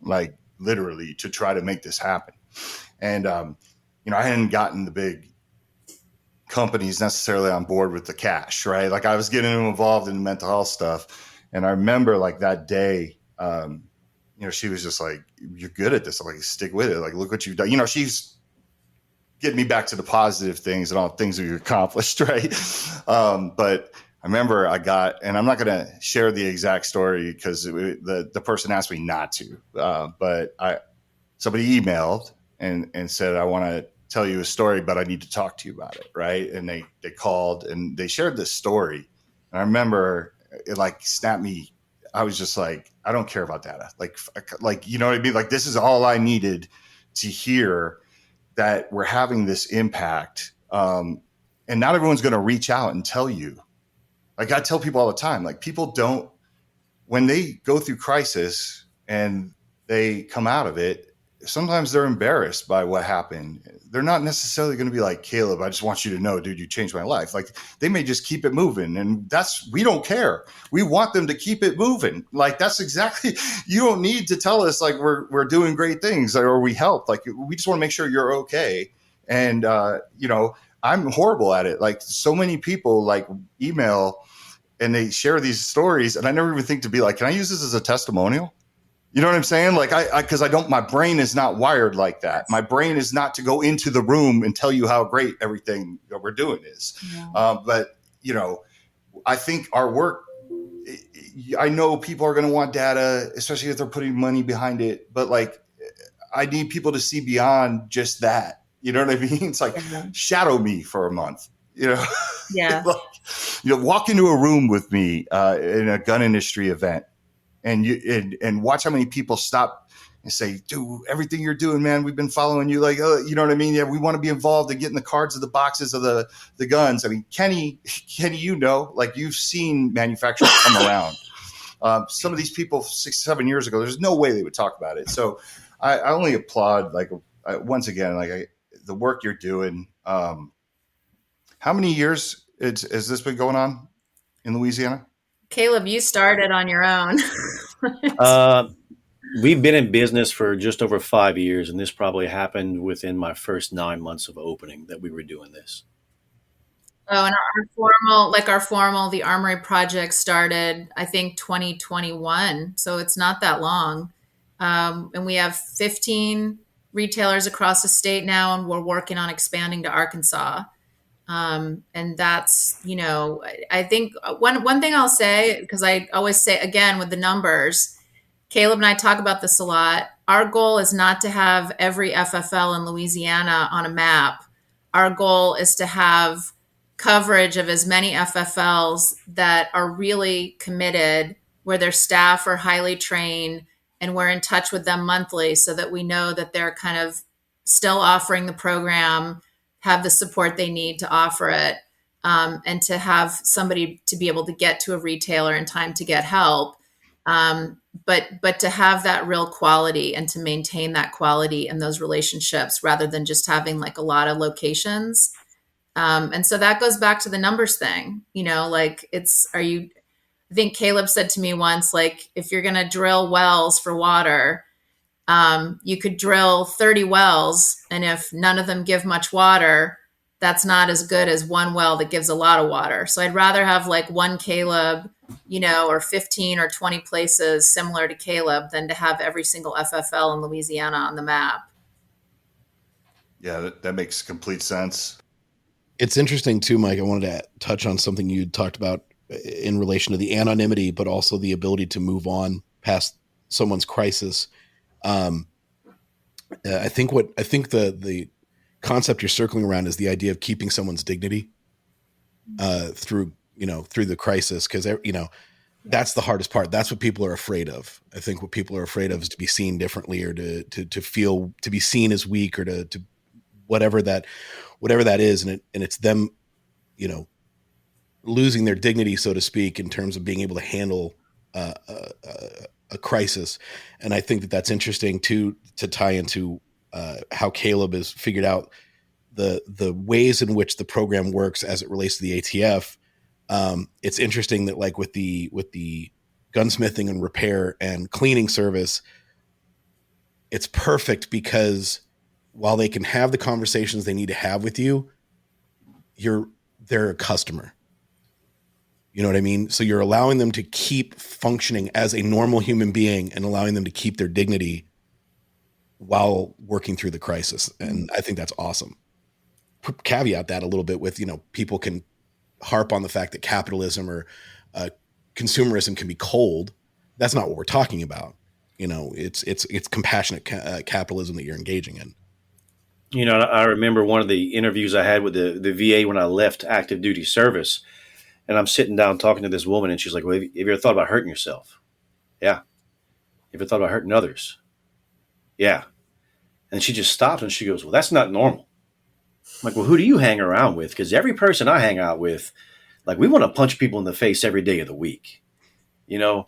literally, to try to make this happen." And I hadn't gotten the big companies necessarily on board with the cash, right? I was getting them involved in mental health stuff, and I remember that day. She was just like, "You're good at this. Stick with it. Look what you've done." She's getting me back to the positive things and all the things we've accomplished, right? But I remember and I'm not going to share the exact story because the person asked me not to. But somebody emailed and said, "I want to tell you a story, but I need to talk to you about it," right? And they called and they shared this story. And I remember it snapped me. I was just like, I don't care about data. You know what I mean? This is all I needed to hear, that we're having this impact. And not everyone's going to reach out and tell you. I tell people all the time, people don't, when they go through crisis and they come out of it, sometimes they're embarrassed by what happened. They're not necessarily going to be like, "Caleb, I just want you to know, dude, you changed my life." They may just keep it moving, and we don't care. We want them to keep it moving. That's exactly, you don't need to tell us we're doing great things or we help. We just want to make sure you're okay. And, I'm horrible at it. So many people email and they share these stories, and I never even think to be "Can I use this as a testimonial?" You know what I'm saying? Because my brain is not wired like that. My brain is not to go into the room and tell you how great everything that we're doing is. Yeah. But I think our work, I know people are going to want data, especially if they're putting money behind it. But I need people to see beyond just that. You know what I mean? It's shadow me for a month. Yeah. Walk into a room with me in a gun industry event. And watch how many people stop and say, "Dude, everything you're doing, man, we've been following you." You know what I mean? Yeah, we want to be involved in getting the cards of the boxes of the guns. I mean, Kenny, you've seen manufacturers come around. Some of these people 6-7 years ago, there's no way they would talk about it. So I only applaud, once again, the work you're doing. How many years has this been going on in Louisiana? Caleb, you started on your own. We've been in business for just over 5 years, and this probably happened within my first 9 months of opening that we were doing this. Oh, and our formal, the Armory Project started, I think, 2021. So it's not that long. And we have 15 retailers across the state now, and we're working on expanding to Arkansas. And that's, I think one thing I'll say, because I always say, again, with the numbers, Caleb and I talk about this a lot. Our goal is not to have every FFL in Louisiana on a map. Our goal is to have coverage of as many FFLs that are really committed, where their staff are highly trained, and we're in touch with them monthly so that we know that they're kind of still offering the program, have the support they need to offer it, and to have somebody to be able to get to a retailer in time to get help. But to have that real quality and to maintain that quality and those relationships rather than just having like a lot of locations. And so that goes back to the numbers thing, I think Caleb said to me once, like, if you're going to drill wells for water, you could drill 30 wells, and if none of them give much water, that's not as good as one well that gives a lot of water. So I'd rather have like one Caleb, or 15 or 20 places similar to Caleb than to have every single FFL in Louisiana on the map. Yeah, that makes complete sense. It's interesting too, Mike. I wanted to touch on something you talked about in relation to the anonymity, but also the ability to move on past someone's crisis. I think the concept you're circling around is the idea of keeping someone's dignity through the crisis, because that's the hardest part. That's what people are afraid of. I think what people are afraid of is to be seen differently, or to feel, to be seen as weak, or to whatever that is, and it's them, losing their dignity, so to speak, in terms of being able to handle a crisis. And I think that that's interesting to tie into how Caleb has figured out the ways in which the program works as it relates to the ATF. It's interesting that, like, with the gunsmithing and repair and cleaning service, it's perfect because while they can have the conversations they need to have with you, they're a customer. You know what I mean? So you're allowing them to keep functioning as a normal human being and allowing them to keep their dignity while working through the crisis. And I think that's awesome. Caveat that a little bit with, people can harp on the fact that capitalism or consumerism can be cold. That's not what we're talking about. It's compassionate capitalism that you're engaging in. I remember one of the interviews I had with the VA when I left active duty service, and I'm sitting down talking to this woman, and she's like, well, have you ever thought about hurting yourself? Yeah. You ever thought about hurting others? Yeah. And she just stops and she goes, well, that's not normal. I'm like, well, who do you hang around with? Because every person I hang out with, like, we want to punch people in the face every day of the week, and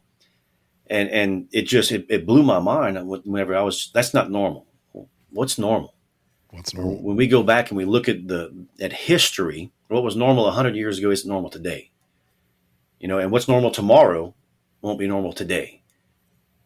it blew my mind whenever that's not normal. What's normal? What's normal? When we go back and we look at history, what was normal 100 years ago isn't normal today. And what's normal tomorrow won't be normal today.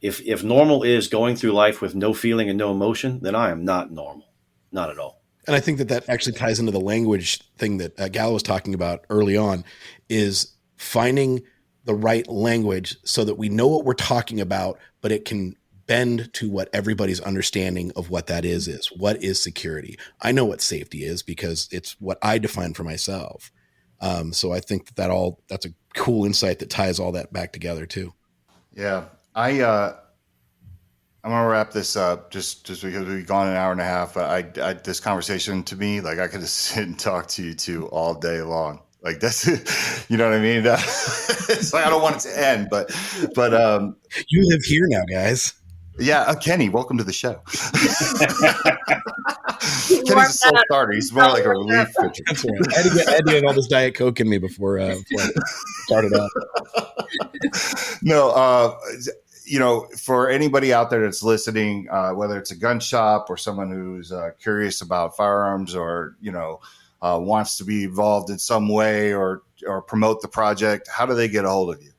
If normal is going through life with no feeling and no emotion, then I am not normal. Not at all. And I think that actually ties into the language thing that Gala was talking about early on, is finding the right language so that we know what we're talking about, but it can bend to what everybody's understanding of what that is. What is security? I know what safety is because it's what I define for myself. So I think that's a cool insight that ties all that back together too. Yeah. I'm going to wrap this up just because we've gone an hour and a half. But this conversation, to me, like, I could just sit and talk to you two all day long. Like, that's, you know what I mean? It's like, I don't want it to end, but you live here now, guys. Yeah. Kenny, welcome to the show. Kenny's a soul starter. He's more like a relief pitcher. That's right. I had to get all this Diet Coke in me before I started out. No, for anybody out there that's listening, whether it's a gun shop or someone who's curious about firearms or, wants to be involved in some way or promote the project, how do they get a hold of you?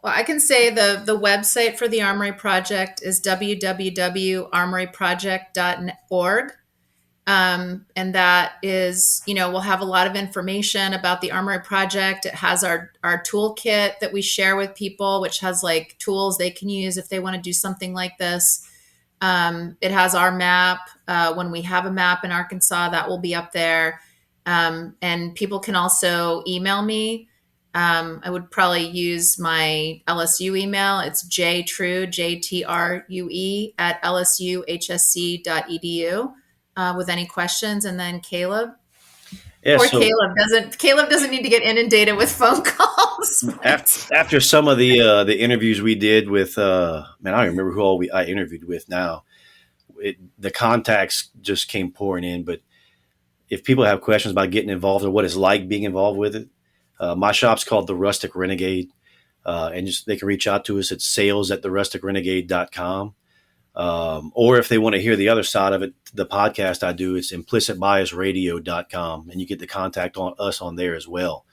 Well, I can say the website for the Armory Project is www.armoryproject.org. And that is, we'll have a lot of information about the Armory Project. It has our toolkit that we share with people, which has like tools they can use if they want to do something like this. It has our map. When we have a map in Arkansas, that will be up there. And people can also email me. I would probably use my LSU email. It's jtrue, JTRUE at lsuhsc.edu. With any questions. And then Caleb. Yeah, Caleb doesn't need to get inundated with phone calls. After some of the interviews we did with I don't remember who all I interviewed with now. The contacts just came pouring in. But if people have questions about getting involved or what it's like being involved with it, my shop's called The Rustic Renegade, and they can reach out to us at sales@therusticrenegade.com. Or if they want to hear the other side of it, the podcast I do, it's implicitbiasradio.com, and you get the contact on us on there as well.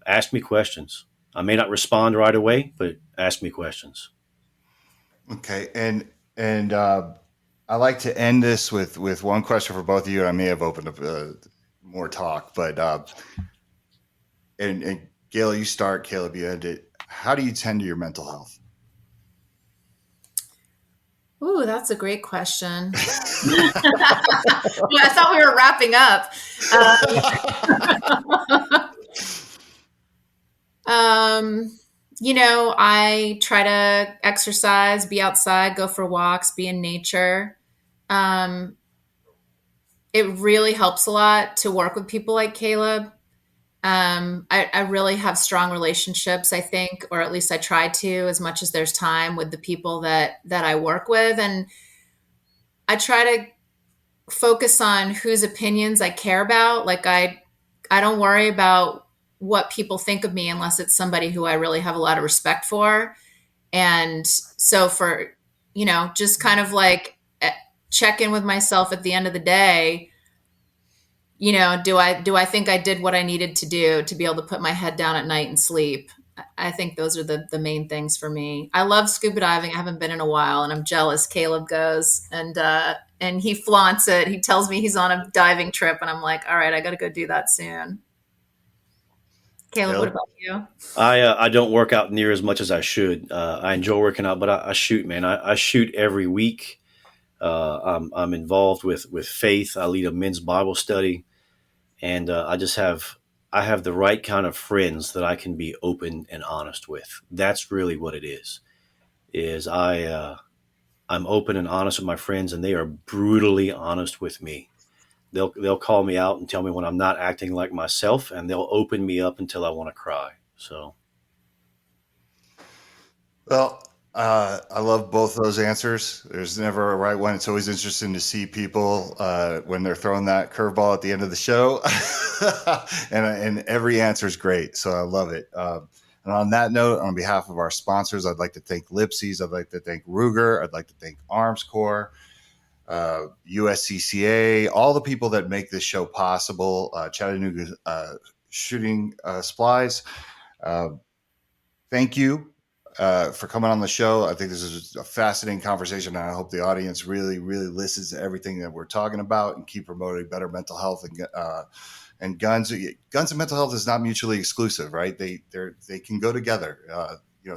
Ask me questions. I may not respond right away, but ask me questions. Okay. And I like to end this with one question for both of you. I may have opened up more talk, but, and Gala, you start, Caleb, you end it. How do you tend to your mental health? Ooh, that's a great question. I thought we were wrapping up. I try to exercise, be outside, go for walks, be in nature. It really helps a lot to work with people like Caleb. I really have strong relationships, I think, or at least I try to, as much as there's time, with the people that I work with. And I try to focus on whose opinions I care about. Like I don't worry about what people think of me unless it's somebody who I really have a lot of respect for. And so for, just kind of like check in with myself at the end of the day. Do I think I did what I needed to do to be able to put my head down at night and sleep? I think those are the main things for me. I love scuba diving. I haven't been in a while, and I'm jealous. Caleb goes and he flaunts it. He tells me he's on a diving trip, and I'm like, all right, I got to go do that soon. Caleb, what about you? I don't work out near as much as I should. I enjoy working out, but I shoot, man. I shoot every week. I'm involved with faith. I lead a men's Bible study. And I have the right kind of friends that I can be open and honest with. That's really what it is I'm open and honest with my friends, and they are brutally honest with me. They'll call me out and tell me when I'm not acting like myself, and they'll open me up until I want to cry. So. Well, I love both those answers. There's never a right one. It's always interesting to see people when they're throwing that curveball at the end of the show. and every answer is great. So I love it. And on that note, on behalf of our sponsors, I'd like to thank Lipsy's. I'd like to thank Ruger. I'd like to thank Arms Corps, USCCA, all the people that make this show possible, Chattanooga Shooting Supplies. Thank you for coming on the show. I think this is a fascinating conversation, and I hope the audience really, really listens to everything that we're talking about and keep promoting better mental health and guns. Guns and mental health is not mutually exclusive, right? They can go together.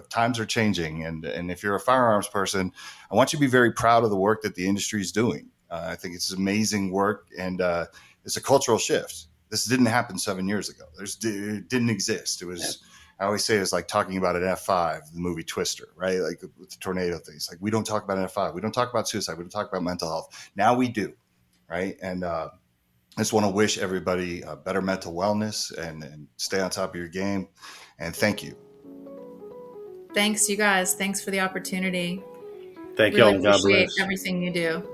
Times are changing, and if you're a firearms person, I want you to be very proud of the work that the industry is doing. I think it's amazing work, and it's a cultural shift. This didn't happen 7 years ago. It didn't exist. It was. I always say it's like talking about an F5, the movie Twister, right? Like with the tornado things. Like we don't talk about an F5. We don't talk about suicide. We don't talk about mental health. Now we do, right? And I just want to wish everybody better mental wellness and stay on top of your game. And thank you. Thanks, you guys. Thanks for the opportunity. Thank you all. Really appreciate everything you do.